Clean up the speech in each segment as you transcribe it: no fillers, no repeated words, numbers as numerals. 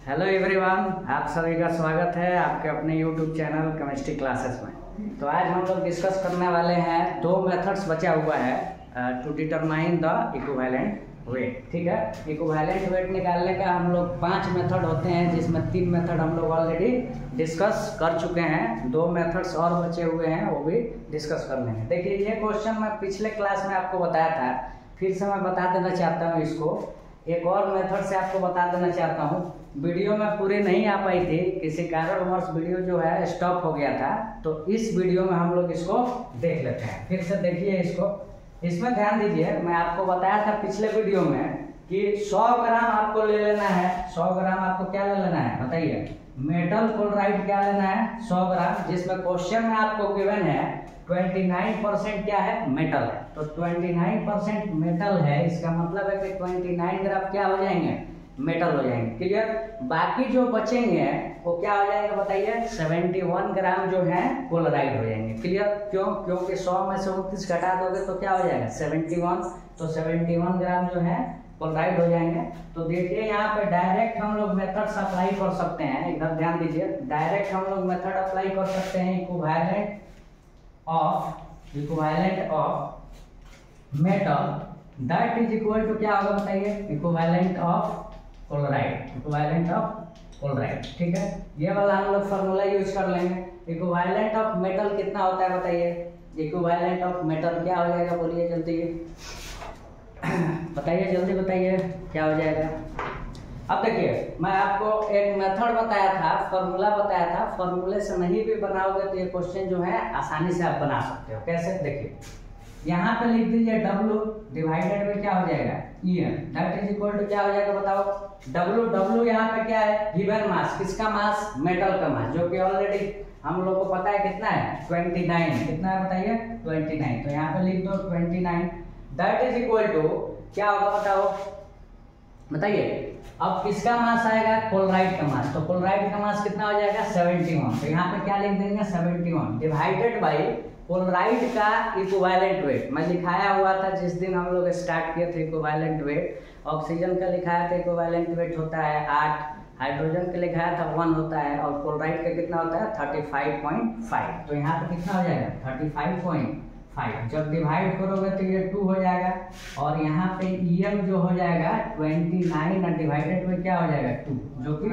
Hello everyone, आप सभी का स्वागत है आपके अपने यूट्यूब चैनल केमिस्ट्री क्लासेस में। तो आज हम लोग डिस्कस करने वाले हैं दो मेथड्स बचा हुआ है to determine the equivalent weight. ठीक है, इक्विवेलेंट वेट निकालने का हम लोग 5 मेथड होते हैं, जिसमें 3 मेथड हम लोग ऑलरेडी डिस्कस कर चुके हैं। 2 मेथड्स और बचे हुए हैं, वो भी डिस्कस कर लेंगे। देखिए, ये क्वेश्चन मैं पिछले क्लास में आपको बताया था, फिर से मैं बता देना चाहता हूँ। इसको एक और मेथड से आपको बता देना चाहता हूँ। वीडियो में पूरी नहीं आ पाई थी, किसी कारणवश वीडियो जो है स्टॉप हो गया था, तो इस वीडियो में हम लोग इसको देख लेते हैं। फिर से देखिए इसको, इसमें ध्यान दीजिए। मैं आपको बताया था पिछले वीडियो में कि 100 ग्राम आपको ले लेना है। 100 ग्राम आपको क्या ले लेना है बताइए? मेटल क्लोराइड क्या लेना है? 100 ग्राम, जिसमें क्वेश्चन में आपको गिवन है 29% क्या है? मेटल है। तो 29% मेटल है, इसका मतलब है कि 29 ग्राम क्या हो जाएंगे? मेटल हो जाएंगे। क्लियर? बाकी जो बचेंगे वो क्या हो जाएंगे बताइए? 71 ग्राम जो है क्लोराइड हो जाएंगे। क्लियर? क्यों? क्योंकि 100 में से 29 घटा दोगे तो क्या हो जाएगा? 71। तो 71 ग्राम जो है क्लोराइड हो जाएंगे। तो देखिए यहाँ पे डायरेक्ट हम लोग मेथड्स अप्लाई कर सकते हैं। इधर ध्यान दीजिए, डायरेक्ट हम लोग मेथड अप्लाई कर सकते हैं। Equivalent of metal that is equal to क्या होगा बताइए? Equivalent of chloride. Equivalent of chloride. ठीक है, ये वाला हम लोग फार्मूला यूज कर लेंगे। इक्विवेलेंट ऑफ मेटल कितना होता है बताइए? इक्विवेलेंट ऑफ मेटल क्या हो जाएगा? बोलिए जल्दी बताइए, जल्दी बताइए क्या हो जाएगा। अब देखिए, मैं आपको एक मेथड बताया था, फार्मूला बताया था। फार्मूले से नहीं भी बनाओगे तो ये क्वेश्चन जो है आसानी से आप बना सकते हो। कैसे? देखिए, यहाँ पे लिख दीजिए W डिवाइडेड में क्या हो जाएगा? EN that is equal to क्या हो जाएगा बताओ? W यहाँ पे क्या है? Given mass. किसका मास? मेटल का मास, जो कि ऑलरेडी हम लोग को पता है कितना है? 29। कितना है बताइए? 29। तो यहाँ पे लिख दो 29 दैट इज इक्वल टू क्या होगा बताओ? बताइए। अब किसका मास आएगा? क्लोराइड का मास। तो क्लोराइड का मास कितना हो जाएगा? 71। तो यहाँ पे क्या लिख देंगे? 71 डिवाइडेड बाई क्लोराइड का इक्विवेलेंट वेट। मैं लिखाया हुआ था जिस दिन हम लोग स्टार्ट किए थे इक्विवेलेंट वेट। ऑक्सीजन का लिखाया था इक्विवेलेंट वेट होता है 8, हाइड्रोजन का लिखाया था 1 होता है, और क्लोराइड का कितना होता है? 35.5। तो यहाँ पे कितना हो जाएगा? 35.5। जब डिवाइड करोगे तो ये 2 हो जाएगा, और यहाँ पे EM जो हो जाएगा 29 और डिवाइडेड में क्या हो जाएगा? 2, जो कि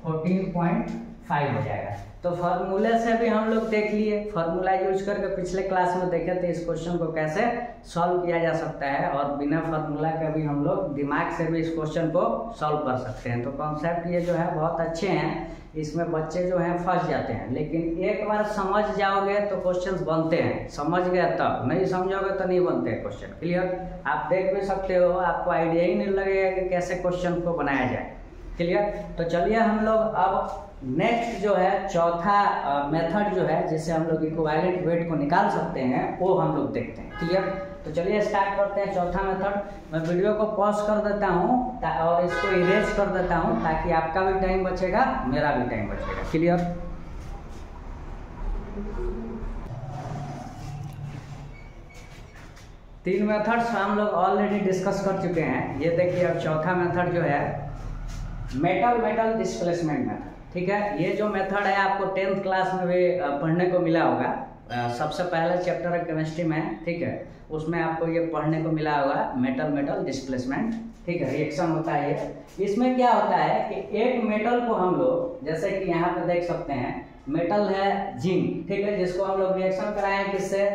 14.5 हो जाएगा। तो फार्मूले से भी हम लोग देख लिए, फार्मूला यूज करके पिछले क्लास में देखे थे इस क्वेश्चन को कैसे सॉल्व किया जा सकता है, और बिना फार्मूला के भी हम लोग दिमाग से भी इस क्वेश्चन को सॉल्व कर सकते हैं। तो कॉन्सेप्ट ये जो है बहुत अच्छे हैं, इसमें बच्चे जो हैं फंस जाते हैं, लेकिन एक बार समझ जाओगे तो क्वेश्चन बनते हैं। समझ गए तब, नहीं समझोगे तो नहीं बनते क्वेश्चन। क्लियर? आप देख भी सकते हो, आपको आइडिया ही नहीं लगेगा कि कैसे क्वेश्चन को बनाया जाए। क्लियर? तो चलिए हम लोग अब नेक्स्ट जो है चौथा मेथड जो है, जिससे हम लोग इक्विवेलेंट वेट को निकाल सकते हैं, वो हम लोग देखते हैं। क्लियर? तो चलिए स्टार्ट करते हैं चौथा मेथड। मैं वीडियो को पॉज कर देता हूँ और इसको इरेज कर देता हूँ, ताकि आपका भी टाइम बचेगा, मेरा भी टाइम बचेगा। क्लियर? तीन मेथड्स हम लोग ऑलरेडी डिस्कस कर चुके हैं। ये देखिए, अब चौथा मेथड जो है मेटल डिस्प्लेसमेंट मेथड। ठीक है, ये जो मेथड है आपको 10th क्लास में भी पढ़ने को मिला होगा। सबसे पहले चैप्टर है केमिस्ट्री में, ठीक है, उसमें आपको ये पढ़ने को मिला होगा मेटल डिस्प्लेसमेंट। ठीक है, रिएक्शन होता है ये। इसमें क्या होता है कि एक मेटल को हम लोग, जैसे कि यहाँ पे देख सकते हैं, मेटल है जिंक, ठीक है, जिसको हम लोग रिएक्शन कराए किससे?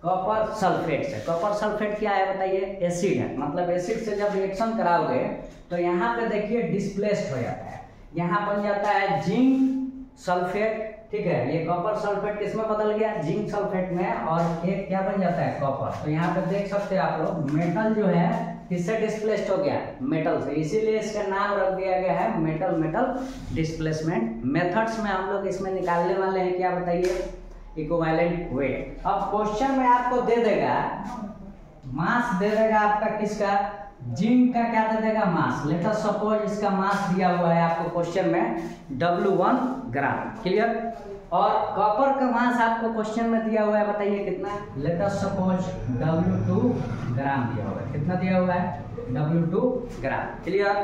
कॉपर सल्फेट से। कॉपर सल्फेट क्या है बताइए? एसिड है। मतलब एसिड से जब रिएक्शन कराओगे तो यहाँ पे देखिए डिस्प्लेस्ड हो जाता है, यहाँ बन जाता है जिंक सल्फेट। ठीक है, ये कॉपर सल्फेट किसमें बदल गया? जिंक सल्फेट में, और एक क्या बन जाता है? कॉपर। तो यहाँ पे देख सकते हैं आप लोग, मेटल जो है किससे डिस्प्लेस्ड हो गया? मेटल से। इसीलिए इसका नाम रख दिया गया है मेटल डिस्प्लेसमेंट। मेथड्स में हम लोग इसमें निकालने वाले हैं क्या बताइए? Equivalent wait. अब क्वेश्चन में आपको दे देगा मास, दे देगा आपका किसका? जिंक का क्या दे देगा? मास। लेट अस सपोज इसका मास दिया हुआ है आपको क्वेश्चन में W1 ग्राम। क्लियर? और कॉपर का मास आपको क्वेश्चन में दिया हुआ है, बताइए कितना? लेट अस सपोज W2 ग्राम दिया हुआ है। कितना दिया हुआ है? W2 ग्राम। क्लियर?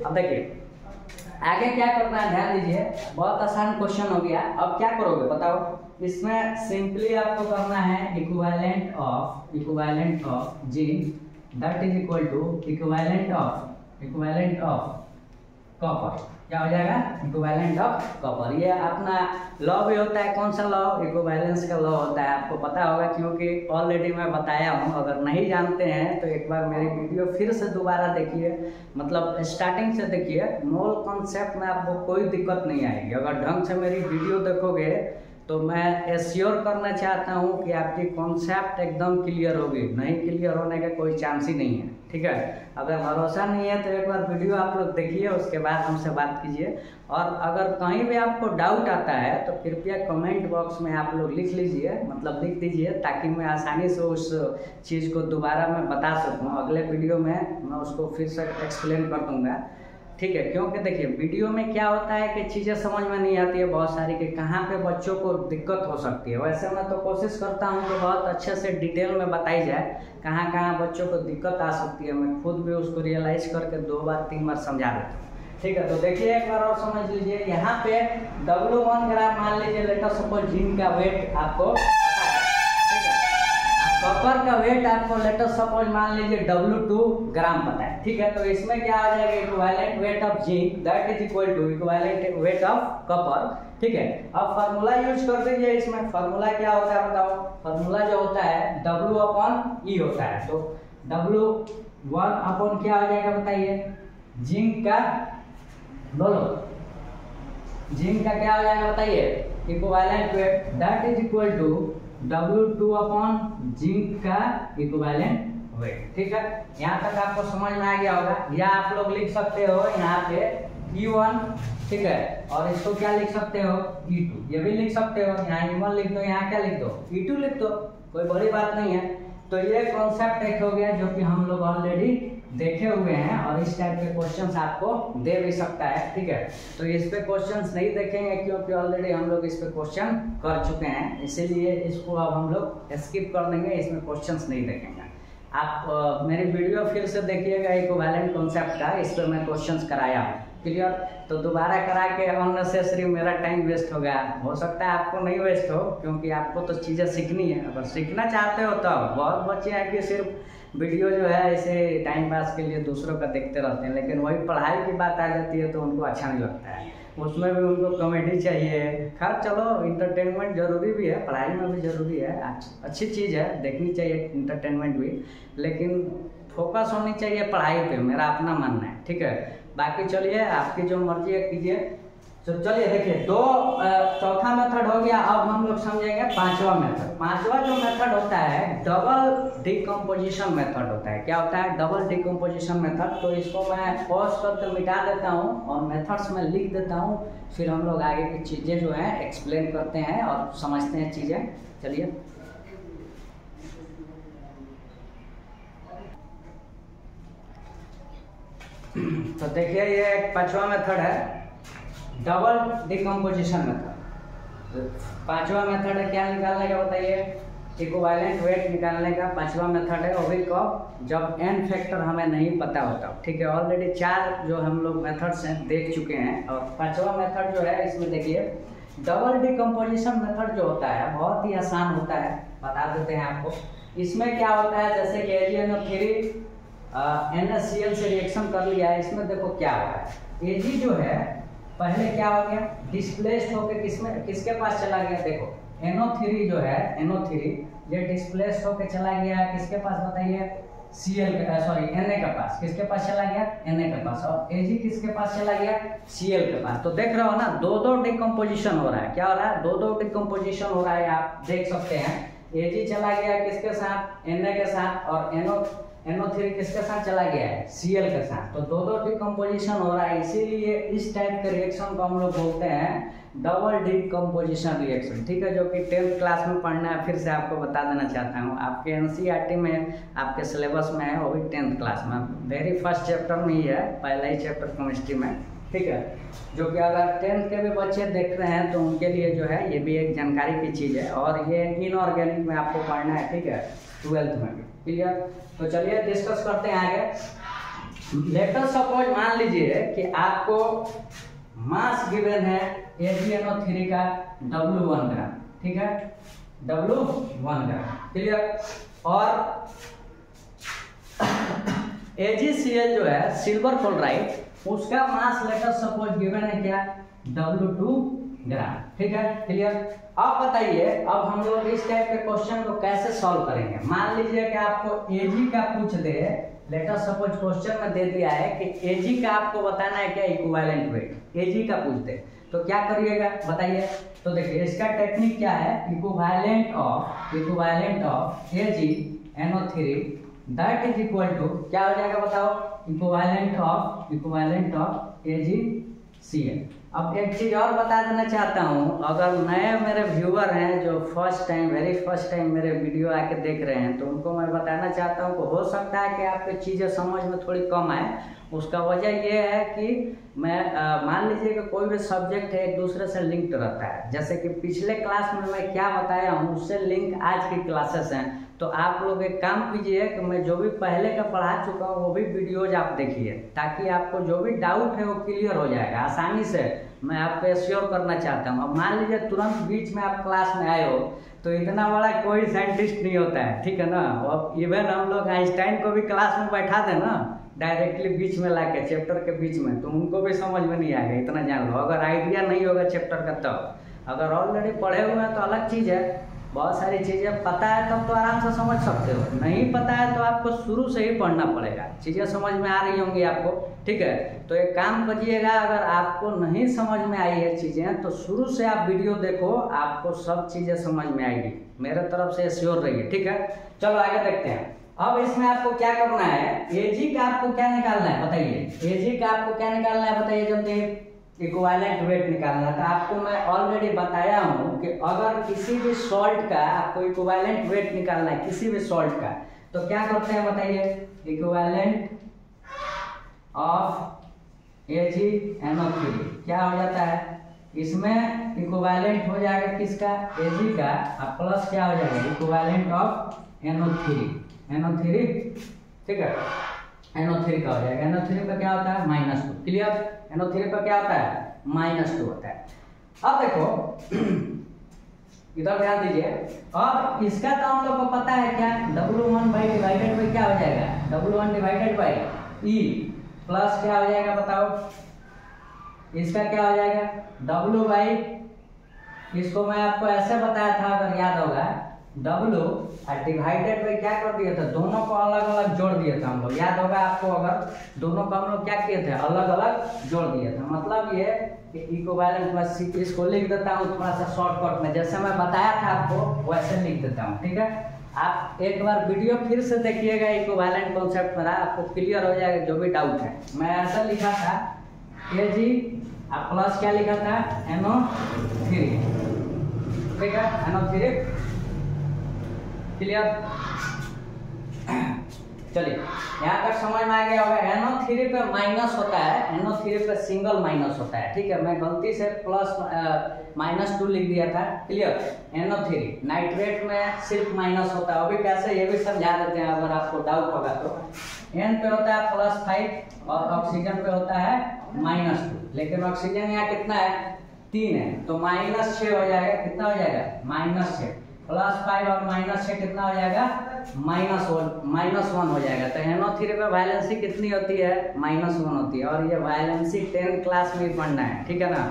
अब देखिए, आगे क्या करना है ध्यान दीजिए, बहुत आसान क्वेश्चन हो गया। अब क्या करोगे बताओ, इसमें सिंपली आपको करना है equivalent of zinc that is equal to equivalent of copper. क्या हो जाएगा, इक्विवेलेंट ऑफ कॉपर। ये अपना लॉ भी होता है, कौन सा लॉ, इक्विवेलेंस का लॉ होता है, आपको पता होगा क्योंकि ऑलरेडी मैं बताया हूँ। अगर नहीं जानते हैं तो एक बार मेरी वीडियो फिर से दोबारा देखिए, मतलब स्टार्टिंग से देखिए। मोल कॉन्सेप्ट में आपको कोई दिक्कत नहीं आएगी अगर ढंग से मेरी वीडियो देखोगे। तो मैं एश्योर करना चाहता हूँ कि आपकी कॉन्सेप्ट एकदम क्लियर होगी, नहीं क्लियर होने का कोई चांस ही नहीं है, ठीक है। अगर भरोसा नहीं है तो एक बार वीडियो आप लोग देखिए, उसके बाद हमसे बात कीजिए। और अगर कहीं भी आपको डाउट आता है तो कृपया कमेंट बॉक्स में आप लोग लिख लीजिए, मतलब लिख दीजिए, ताकि मैं आसानी से उस चीज़ को दोबारा मैं बता सकूँ। अगले वीडियो में मैं उसको फिर से एक्सप्लेन कर दूँगा, ठीक है। क्योंकि देखिए वीडियो में क्या होता है कि चीज़ें समझ में नहीं आती है बहुत सारी, कि कहाँ पे बच्चों को दिक्कत हो सकती है। वैसे मैं तो कोशिश करता हूँ कि बहुत अच्छे से डिटेल में बताई जाए कहाँ कहाँ बच्चों को दिक्कत आ सकती है। मैं खुद भी उसको रियलाइज करके 2 बार 3 बार समझा देता हूँ, ठीक है। तो देखिए एक बार और समझ लीजिए, यहाँ पे W1 ग्राम मान लीजिए, लेटर सपोज जिंक का वेट आपको, कॉपर का वेट आपको लेटर सपोज मान लीजिए W2 ग्राम पता है, ठीक है। तो इसमें क्या आ जाएगा, equivalent weight of zinc that is equal to equivalent weight of copper, ठीक है। अब फार्मूला यूज कर दीजिए। इसमें फार्मूला क्या होता है बताओ, फार्मूला जो होता है W/E होता है। तो W1 क्या हो जाएगा बताइए, जिंक का, बोलो जिंक का क्या हो जाएगा बताइए, equivalent weight that is equal to W2 zinc का इक्विवेलेंट वेट, ठीक है। यहाँ तक आपको समझ में आ गया होगा। या आप लोग लिख सकते हो यहाँ पे E1, ठीक है, और इसको क्या लिख सकते हो, E2, ये भी लिख सकते हो। यहाँ E1 लिख दो, यहाँ क्या लिख दो, E2 लिख दो, कोई बड़ी बात नहीं है। तो ये कॉन्सेप्ट एक हो गया जो कि हम लोग ऑलरेडी देखे हुए हैं, और इस टाइप के क्वेश्चंस आपको दे भी सकता है, ठीक है। तो इस पे क्वेश्चंस नहीं देखेंगे क्योंकि ऑलरेडी हम लोग इस पे क्वेश्चन कर चुके हैं, इसीलिए इसको अब हम लोग स्किप कर देंगे, इसमें क्वेश्चंस नहीं देखेंगे। आप मेरी वीडियो फिर से देखिएगा इक्विवेलेंट कॉन्सेप्ट का, इस पर मैं क्वेश्चंस कराया हूँ, क्लियर। तो दोबारा करा के अननेसेसरी मेरा टाइम वेस्ट हो गया, हो सकता है आपको नहीं वेस्ट हो, क्योंकि आपको तो चीज़ें सीखनी है। अगर सीखना चाहते हो तो बहुत बच्चे हैं कि सिर्फ वीडियो जो है ऐसे टाइम पास के लिए दूसरों का देखते रहते हैं, लेकिन वही पढ़ाई की बात आ जाती है तो उनको अच्छा नहीं लगता है, उसमें भी उनको कॉमेडी चाहिए। खैर चलो, इंटरटेनमेंट जरूरी भी है, पढ़ाई में भी जरूरी है, अच्छी चीज़ है, देखनी चाहिए इंटरटेनमेंट भी, लेकिन फोकस होनी चाहिए पढ़ाई पे, मेरा अपना मानना है, ठीक है। बाकी चलिए आपकी जो मर्जी है कीजिए। तो चलिए देखिए, चौथा मेथड हो गया। अब हम लोग समझेंगे पांचवा मेथड। पांचवा जो मेथड होता है डबल डिकम्पोजिशन मेथड होता है। क्या होता है, डबल डिकम्पोजिशन मेथड। तो इसको मैं पॉज करके मिटा देता हूँ और मेथड्स में लिख देता हूँ, फिर हम लोग आगे की चीज़ें जो हैं एक्सप्लेन करते हैं और समझते हैं चीज़ें। चलिए तो देखिए, ये पांचवा मेथड है, डबल डिकम्पोजिशन मेथड। पांचवा मेथड है क्या निकालने का बताइए, इक्विवेलेंट वेट निकालने का पांचवा मेथड है। वो भी कब, जब n फैक्टर हमें नहीं पता होता, ठीक है। ऑलरेडी 4 जो हम लोग मेथड्स हैं देख चुके हैं, और पांचवा मेथड जो है इसमें देखिए डबल डिकम्पोजिशन मेथड जो होता है बहुत ही आसान होता है, बता देते हैं आपको। इसमें क्या होता है, जैसे कि AgNO3 NaCl से रिएक्शन कर लिया है, इसमें देखो क्या हो रहा है, Ag जो है पहले क्या हो गया, डिस्प्लेस्ड होकर किसके पास चला गया, देखो NO3 जो है, NO3 ये डिस्प्लेस्ड होकर चला गया किसके पास बताइए, Na के पास। किसके पास चला गया, Na के पास। और Ag किसके पास चला गया, Cl के पास। तो देख रहे हो ना, दो डिकम्पोजिशन हो रहा है। क्या हो रहा है, दो डिकम्पोजिशन हो रहा है, आप देख सकते हैं। Ag चला गया किसके साथ, Na के साथ, और NO3 किसके साथ चला गया है, Cl के साथ। तो दो डिकम्पोजिशन हो रहा है, इसीलिए इस टाइप के रिएक्शन को हम लोग बोलते हैं डबल डिकम्पोजिशन रिएक्शन, ठीक है। जो कि 10th क्लास में पढ़ना है, फिर से आपको बता देना चाहता हूँ, आपके NCERT में आपके सिलेबस में है, वो भी 10th क्लास में, वेरी फर्स्ट चैप्टर में ही है, पहला ही चैप्टर केमिस्ट्री में, ठीक है। जो कि अगर 10th के भी बच्चे देख रहे हैं तो उनके लिए जो है ये भी एक जानकारी की चीज़ है, और ये इनऑर्गेनिक में आपको पढ़ना है, ठीक है, 12th में भी, क्लियर। तो चलिए डिस्कस करते हैं आगे। लेट अस सपोज मान लीजिए कि आपको मास गिवन है AgNO3 का W1 ग्राम, ठीक है, W1 ग्राम, क्लियर। और AgCl जो है सिल्वर क्लोराइड, उसका मास लेटर सपोज गिवन है क्या, W2 ग्राम, ठीक है, क्लियर। अब बताइए, अब हम लोग इस टाइप के क्वेश्चन को कैसे सॉल्व करेंगे। मान लीजिए कि आपको Ag का पूछ दे, लेटर सपोज क्वेश्चन में दे दिया है कि Ag का आपको बताना है क्या, इक्विवेलेंट वेट, Ag का पूछ दे, तो क्या करिएगा बताइए। तो देखिए इसका टेक्निक क्या है, equivalent of AgNO3 that is equal to क्या हो जाएगा बताओ, इक्विवेलेंट ऑफ AgCl। अब एक चीज और बता देना चाहता हूँ, अगर नए मेरे व्यूअर हैं जो वेरी फर्स्ट टाइम मेरे वीडियो आके देख रहे हैं, तो उनको मैं बताना चाहता हूँ कि हो सकता है कि आपको चीज़ें समझ में थोड़ी कम आए। उसका वजह ये है कि मैं मान लीजिए कि कोई भी सब्जेक्ट है एक दूसरे से लिंक्ड रहता है, जैसे कि पिछले क्लास में मैं क्या बताया हूँ उससे लिंक आज की क्लासेस हैं। तो आप लोग एक काम कीजिए कि मैं जो भी पहले का पढ़ा चुका हूँ वो भी वीडियोज आप देखिए, ताकि आपको जो भी डाउट है वो क्लियर हो जाएगा आसानी से। मैं आपको एश्योर करना चाहता हूँ। अब मान लीजिए तुरंत बीच में आप क्लास में आए हो, तो इतना बड़ा कोई साइंटिस्ट नहीं होता है, ठीक है ना। और इवन हम लोग आइंस्टाइन को भी क्लास में बैठा दें ना डायरेक्टली बीच में लाके चैप्टर के बीच में, तो उनको भी समझ में नहीं आएगा, इतना जान लो। अगर आइडिया नहीं होगा चैप्टर का तब, अगर ऑलरेडी पढ़े हुए हैं तो अलग चीज़ है, बहुत सारी चीज़ें पता है तब तो आराम से समझ सकते हो, नहीं पता है तो आपको शुरू से ही पढ़ना पड़ेगा। चीज़ें समझ में आ रही होंगी आपको, ठीक है। तो एक काम करिएगा, अगर आपको नहीं समझ में आई है चीज़ें तो शुरू से आप वीडियो देखो, आपको सब चीज़ें समझ में आएगी, मेरे तरफ से श्योर रहिए, ठीक है। चलो आगे देखते हैं। अब इसमें आपको क्या करना है, Ag का आपको क्या निकालना है बताइए, Ag का आपको क्या निकालना है बताइए। जब इक्विवेलेंट वेट निकालना था, आपको मैं ऑलरेडी बताया हूँ कि अगर किसी भी सॉल्ट का आपको इक्विवेलेंट वेट निकालना है, किसी भी सॉल्ट का, तो क्या करते हैं बताइए, इक्विवेलेंट ऑफ AgNO3 क्या हो जाता है, इसमें इक्विवेलेंट हो जाएगा किसका, Ag का, अब प्लस क्या हो जाएगा, इक्विवेलेंट ऑफ NO3, ठीक है, NO3 का हो जाएगा। NO3 पे क्या होता है, -2, क्लियर। NO3 पे क्या होता है, -2 होता है। अब देखो इधर ध्यान दीजिए, अब इसका तो हम लोग को पता है क्या, W1 डिवाइडेड बाई क्या हो जाएगा, W1 divided by E plus क्या हो जाएगा बताओ, इसका क्या हो जाएगा W बाई, इसको मैं आपको ऐसे बताया था अगर याद होगा, W डिवाइडेड बाई क्या कर दिया था, दोनों को अलग अलग जोड़ दिया था हम लोग, याद होगा आपको। अगर दोनों को हम लोग क्या किए थे, अलग अलग जोड़ दिया था, मतलब ये कि इक्विवेलेंट बस इसको लिख देता हूँ थोड़ा सा शॉर्टकट में, जैसे मैं बताया था आपको वैसे लिख देता हूँ, ठीक है। आप एक बार वीडियो फिर से देखिएगा, इक्विवेलेंट कॉन्सेप्ट मेरा आपको क्लियर हो जाएगा जो भी डाउट है। मैं ऐसा लिखा था Ag प्लस क्या लिखा था, NO3, ठीक है, NO3, क्लियर। चलिए यहाँ तक समझ में आ गया होगा। NO3 पे माइनस होता है, NO3 पे सिंगल माइनस होता है, ठीक है। मैं गलती से प्लस -2 लिख दिया था, क्लियर। NO3 नाइट्रेट में सिर्फ माइनस होता है, अभी कैसे ये भी समझा देते हैं अगर आपको डाउट होगा तो। N पे होता है +5 और ऑक्सीजन पे होता है -2, लेकिन ऑक्सीजन यहाँ कितना है, 3 है, तो -6 हो जाएगा, कितना हो जाएगा, -6 +5 और -6 कितना हो जाएगा, -1 हो जाएगा। तो NO3 पे वैलेंसी कितनी होती है, -1 होती है, और ये वैलेंसी 10th क्लास में ही पढ़ना है, ठीक है ना।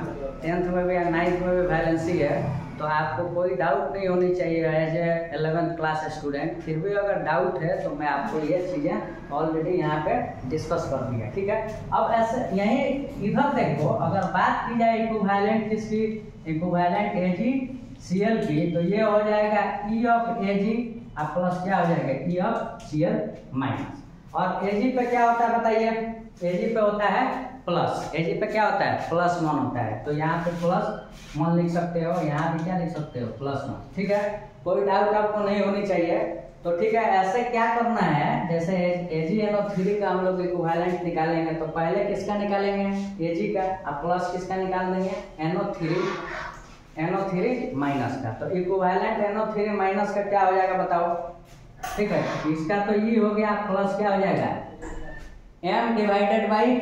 10th में भी या 9th में भी वैलेंसी है, तो आपको कोई डाउट नहीं होनी चाहिए as a 11th class student. फिर भी अगर डाउट है तो मैं आपको ये चीज़ें ऑलरेडी यहाँ पे डिस्कस कर दिया, ठीक है। अब ऐसे यहीं इधर देखो, अगर बात की जाए इक्विवेलेंट किसकी, इक्विवेलेंट AgCl की, तो ये हो जाएगा E ऑफ Ag और प्लस क्या हो जाएगा, E ऑफ Cl माइनस। और Ag पे क्या होता है बताइए, Ag पे होता है प्लस, Ag पे क्या होता है, +1 होता है, तो यहाँ पे +1 लिख सकते हो, यहाँ भी क्या लिख सकते हो, +1, ठीक है। कोई डाउट आपको नहीं होनी चाहिए। तो ठीक है, ऐसे क्या करना है, जैसे AgNO3 का हम लोग इक्विवेलेंट निकालेंगे, तो पहले किसका निकालेंगे, Ag का, और प्लस किसका निकाल देंगे, NO3 माइनस का। तो इक्विवेलेंट NO3 माइनस का क्या हो जाएगा बताओ, ठीक है। इसका तो ये हो गया, प्लस क्या हो जाएगा, m divided by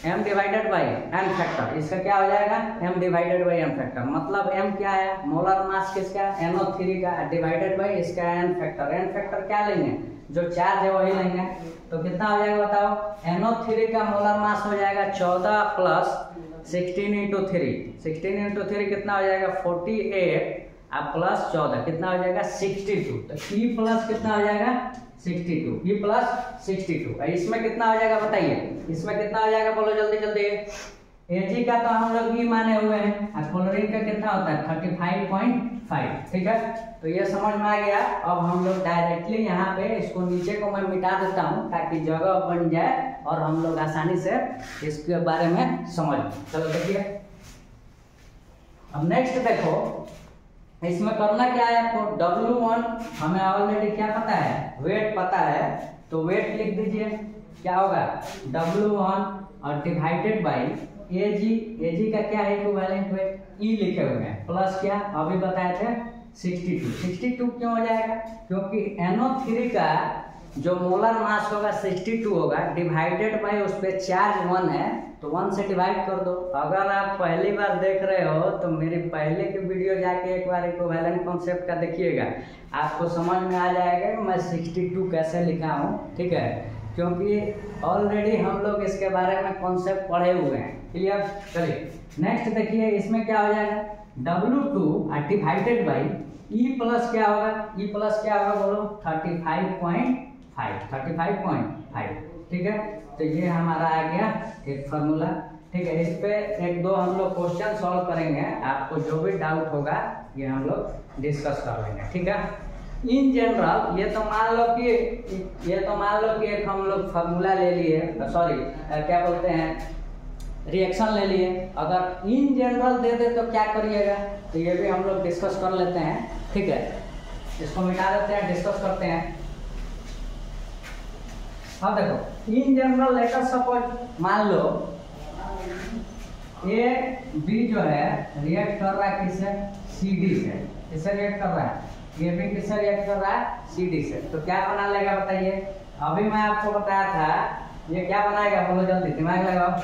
n factor, इसका क्या हो जाएगा m divided by n factor, मतलब m क्या है मोलर मास किसका NO3 का डिवाइडेड बाई इसका n फैक्टर क्या लेंगे जो चार्ज है वही लेंगे, तो कितना हो जाएगा बताओ, NO3 का मोलर मास हो जाएगा 14 प्लस 16 इंटू 3 कितना हो जाएगा 48 अब प्लस 14 कितना हो जाएगा 62, तो E प्लस कितना हो जाएगा 62, E प्लस 62, इसमें कितना हो जाएगा बताइए, इसमें कितना हो जाएगा बोलो जल्दी जल्दी। Ag का तो हम लोग E माने हुए हैं और क्लोरीन का कितना होता है 35.5, ठीक है, तो ये समझ में आ गया। अब हम लोग डायरेक्टली यहाँ पे इसको नीचे को मैं मिटा देता हूँ ताकि जगह बन जाए और हम लोग आसानी से इसके बारे में समझ। चलो देखिए अब नेक्स्ट देखो, इसमें करना क्या है आपको, W1 हमें ऑलरेडी क्या पता है वेट पता है, तो वेट लिख दीजिए क्या होगा W1 और डिवाइडेड बाई Ag का क्या है इक्विवेलेंट वेट E लिखे हुए हैं प्लस क्या अभी बताए थे 62 क्यों हो जाएगा, क्योंकि NO3 का जो मोलर मास होगा 62 होगा डिवाइडेड बाई उस पर चार्ज 1 है तो 1 से डिवाइड कर दो। अगर आप पहली बार देख रहे हो तो मेरी पहले की वीडियो जाके एक बार इक्विवेलेंट कॉन्सेप्ट का देखिएगा, आपको समझ में आ जाएगा कि मैं 62 कैसे लिखा हूँ, ठीक है, क्योंकि ऑलरेडी हम लोग इसके बारे में कॉन्सेप्ट पढ़े हुए हैं। क्लियर, चलिए नेक्स्ट देखिए, इसमें क्या हो जाएगा W2 divided by E plus क्या होगा, E प्लस क्या होगा बोलो 35.5, ठीक है, तो ये हमारा आ गया एक फार्मूला, ठीक है। इस पे एक दो हम लोग क्वेश्चन सॉल्व करेंगे, आपको जो भी डाउट होगा ये हम लोग डिस्कस कर लेंगे, ठीक है। इन जनरल ये तो मान लो कि एक हम लोग फार्मूला ले लिए, सॉरी क्या बोलते हैं रिएक्शन ले लिए, अगर इन जनरल दे दे तो क्या करिएगा, तो ये भी हम लोग डिस्कस कर लेते हैं, ठीक है। इसको मिटा देते हैं, डिस्कस करते हैं। अब देखो इन जनरल लेटर सपोज मान लो ए बी जो है रिएक्ट कर रहा है किससे CD से, किससे रिएक्ट कर रहा है, ये भी किससे रिएक्ट कर रहा है CD से, तो क्या बना लेगा बताइए। अभी मैं आपको बताया था ये क्या बनाएगा बोलो जल्दी दिमाग लगाओ,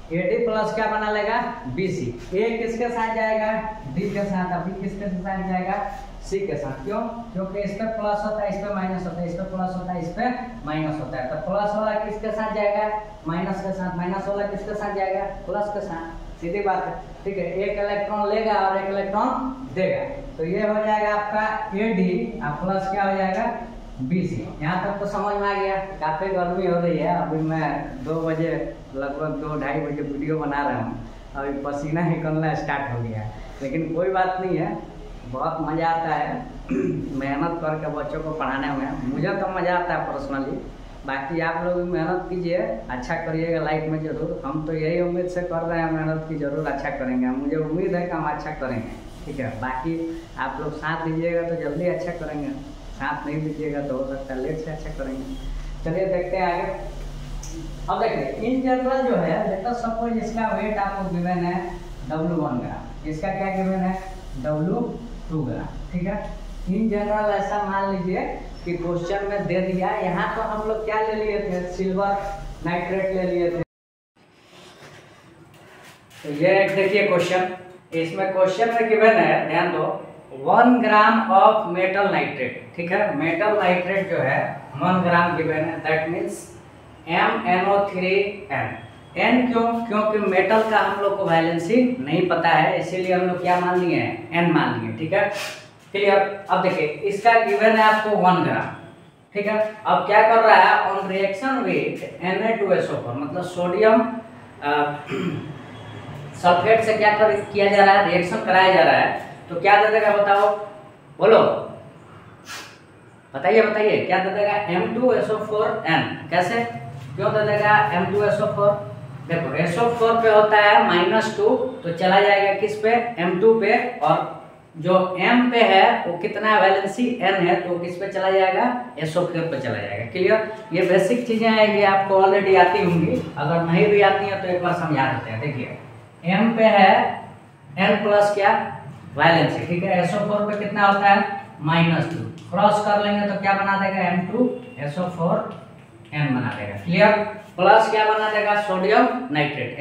AD प्लस क्या बना लेगा BC, A किसके साथ जाएगा D के साथ, अभी किसके साथ जाएगा C के साथ, क्यों, क्योंकि इस पे प्लस होता है इस पे माइनस होता है, इस पे प्लस होता है इस पे माइनस होता है, तो प्लस वाला किसके साथ जाएगा माइनस के साथ, माइनस वाला किसके साथ जाएगा प्लस के साथ, सीधी बात है, ठीक है। एक इलेक्ट्रॉन लेगा और एक इलेक्ट्रॉन देगा, तो ये हो जाएगा आपका AD और प्लस क्या हो जाएगा BC। यहाँ तक तो समझ में आ गया। काफी गर्मी हो रही है, अभी मैं 2 बजे लगभग 2-2:30 बजे वीडियो बना रहा हूँ, अभी पसीना निकलना स्टार्ट हो गया है, लेकिन कोई बात नहीं है, बहुत मज़ा आता है मेहनत करके बच्चों को पढ़ाने में, मुझे तो मज़ा आता है पर्सनली, बाकी आप लोग भी मेहनत कीजिए, अच्छा करिएगा लाइफ में जरूर। हम तो यही उम्मीद से कर रहे हैं मेहनत की जरूर अच्छा करेंगे, मुझे उम्मीद है कि हम अच्छा करेंगे, ठीक है। बाकी आप लोग साथ दीजिएगा तो जल्दी अच्छा करेंगे, साथ नहीं दीजिएगा तो हो सकता है लेट से अच्छा करेंगे। चलिए देखते हैं आगे। अब देखिए इन जनरल जो है लेट अस सपोज इसका वेट आपको गिवन है W1 ग्राम, इसका क्या गिवन है W2 ग्राम, ठीक है। इन जनरल ऐसा मान लीजिए कि क्वेश्चन में दे दिया, यहाँ तो हम लोग क्या ले लिए थे सिल्वर नाइट्रेट ले लिए थे, तो ये एक देखिए क्वेश्चन, इसमें क्वेश्चन में गिवन है ध्यान दो 1 ग्राम ऑफ मेटल नाइट्रेट, ठीक है, मेटल नाइट्रेट जो है 1 ग्राम गिवन है, दैट मीन्स MnO3n। n क्यों, क्योंकि मेटल का हम लोग को वैलेंसी नहीं पता है, इसीलिए हम लोग क्या मान लिए हैं n मान लिए, ठीक है। क्लियर। अब देखिए इसका गिवन है आपको 1 ग्राम, ठीक है। अब क्या कर रहा है ऑन रिएक्शन विद Na2SO4 मतलब सोडियम सल्फेट से क्या किया जा रहा है रिएक्शन कराया जा रहा है, तो क्या दे देगा बताओ, बोलो बताइए क्या दे देगा M2SO4n, कैसे क्यों दे देगा M2SO4, देखो SO4 पे होता है -2 तो चला जाएगा किस पे M2 पे, और जो M पे है वो कितना वैलेंसी n है तो किस पे चला जाएगा SO4 पे चला जाएगा। क्लियर, ये बेसिक चीजें हैं, ये आपको ऑलरेडी आती होंगी, अगर नहीं भी आती है तो एक बार समझा देते हैं। देखिए M पे है n प्लस क्या वैलेंसी, ठीक है, SO4 पे कितना होता है -2, क्रॉस कर लेंगे तो क्या बना देगा M2SO4 N बना देगा, क्लियर। प्लस क्या बना देगा, सोडियम नाइट्रेट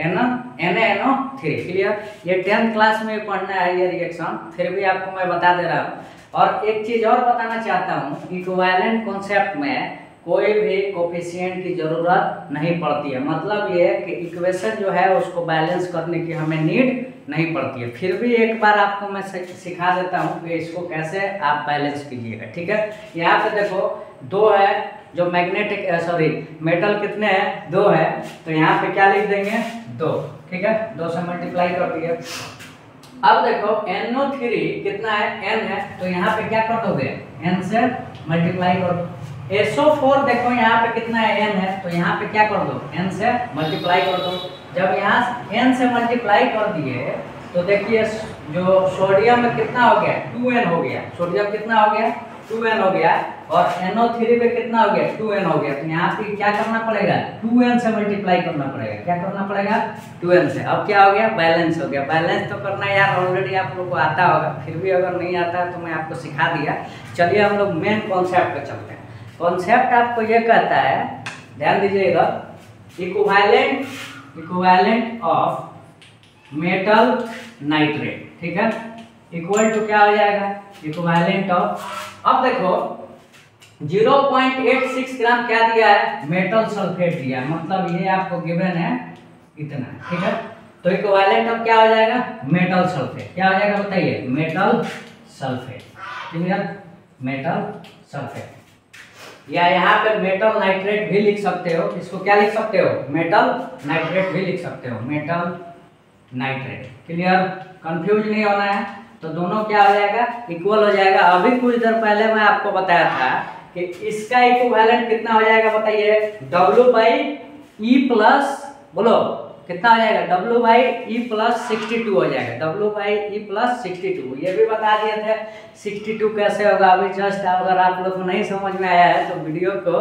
NaNO3, क्लियर। ये 10th क्लास में पढ़ना है ये रिएक्शन, फिर भी आपको मैं बता दे रहा हूँ। और एक चीज और बताना चाहता हूँ, इक्विवेलेंट कॉन्सेप्ट में कोई भी कोफिशिएंट की जरूरत नहीं पड़ती है। मतलब ये है कि इक्वेशन जो है उसको बैलेंस करने की हमें नीड नहीं पड़ती है। फिर भी एक बार आपको मैं सिखा देता हूँ कि इसको कैसे आप बैलेंस कीजिएगा, ठीक है। यहाँ पे देखो 2 है, जो मैग्नेटिक मेटल कितने हैं, 2 है, तो यहाँ पे क्या लिख देंगे, 2, ठीक है। 2 से मल्टीप्लाई कर दिए। अब देखो NO3 कितना है, N है, तो यहाँ पे क्या कर दोगे, N से मल्टीप्लाई कर दो। SO4 देखो यहाँ पे कितना है, N है, तो यहाँ पे क्या कर दो, N से मल्टीप्लाई कर दो। जब यहाँ N से मल्टीप्लाई कर दिए तो देखिए जो सोडियम में कितना हो गया, 2N हो गया। सोडियम कितना हो गया, 2N हो गया। और NO3 पे कितना हो गया, 2N हो गया। तो यहाँ पे क्या करना पड़ेगा, 2N से मल्टीप्लाई करना पड़ेगा। क्या करना पड़ेगा, 2N से। अब क्या हो गया, बैलेंस हो गया। बैलेंस तो करना यार ऑलरेडी आप लोग को आता होगा, फिर भी अगर नहीं आता है तो मैं आपको सिखा दिया। चलिए हम लोग मेन कॉन्सेप्ट पे चलते हैं। कॉन्सेप्ट आपको ये कहता है, ध्यान दीजिए इधर, इक्विवेलेंट ऑफ मेटल नाइट्रेट, ठीक है, इक्वल टू क्या हो जाएगा, इक्विवेलेंट ऑफ। अब देखो 0.86 ग्राम क्या दिया है, मेटल सल्फेट दिया है, मतलब ये आपको गिवन है इतना, ठीक है। तो इक्विवेलेंट ऑफ क्या हो जाएगा, मेटल सल्फेट। क्या हो जाएगा बताइए, metal sulphate, clear, metal sulphate. या यहाँ पे मेटल नाइट्रेट भी लिख सकते हो। इसको क्या लिख सकते हो, मेटल नाइट्रेट भी लिख सकते हो, मेटल नाइट्रेट, क्लियर। कंफ्यूज नहीं होना है। तो दोनों क्या हो जाएगा, इक्वल हो जाएगा। अभी कुछ देर पहले मैं आपको बताया था कि इसका इक्विवेलेंट कितना हो जाएगा बताइए, W/E प्लस, बोलो कितना हो जाएगा, W/E प्लस 62 हो जाएगा, W/E प्लस 62। ये भी बता दिए थे 62 कैसे होगा अभी जस्ट। अगर आप लोग को नहीं समझ में आया है तो वीडियो को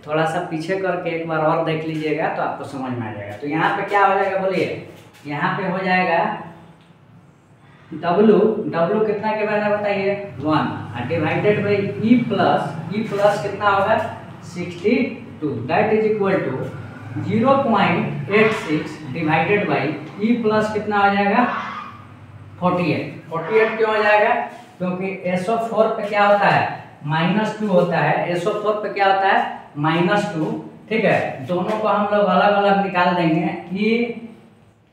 थोड़ा सा पीछे करके एक बार और देख लीजिएगा तो आपको समझ में आ जाएगा। तो यहाँ पे क्या हो जाएगा बोलिए, यहाँ पे हो जाएगा W कितना के बराबर बताइए, 1 डिवाइडेड बाई E प्लस कितना होगा, 62, that is equal to 0.86 divided by E plus कितना हो जाएगा, 48 क्यों हो जाएगा, क्योंकि SO4 पे क्या होता है, -2 होता है। SO4 पे क्या होता है, -2, ठीक है। दोनों को हम लोग अलग अलग निकाल देंगे।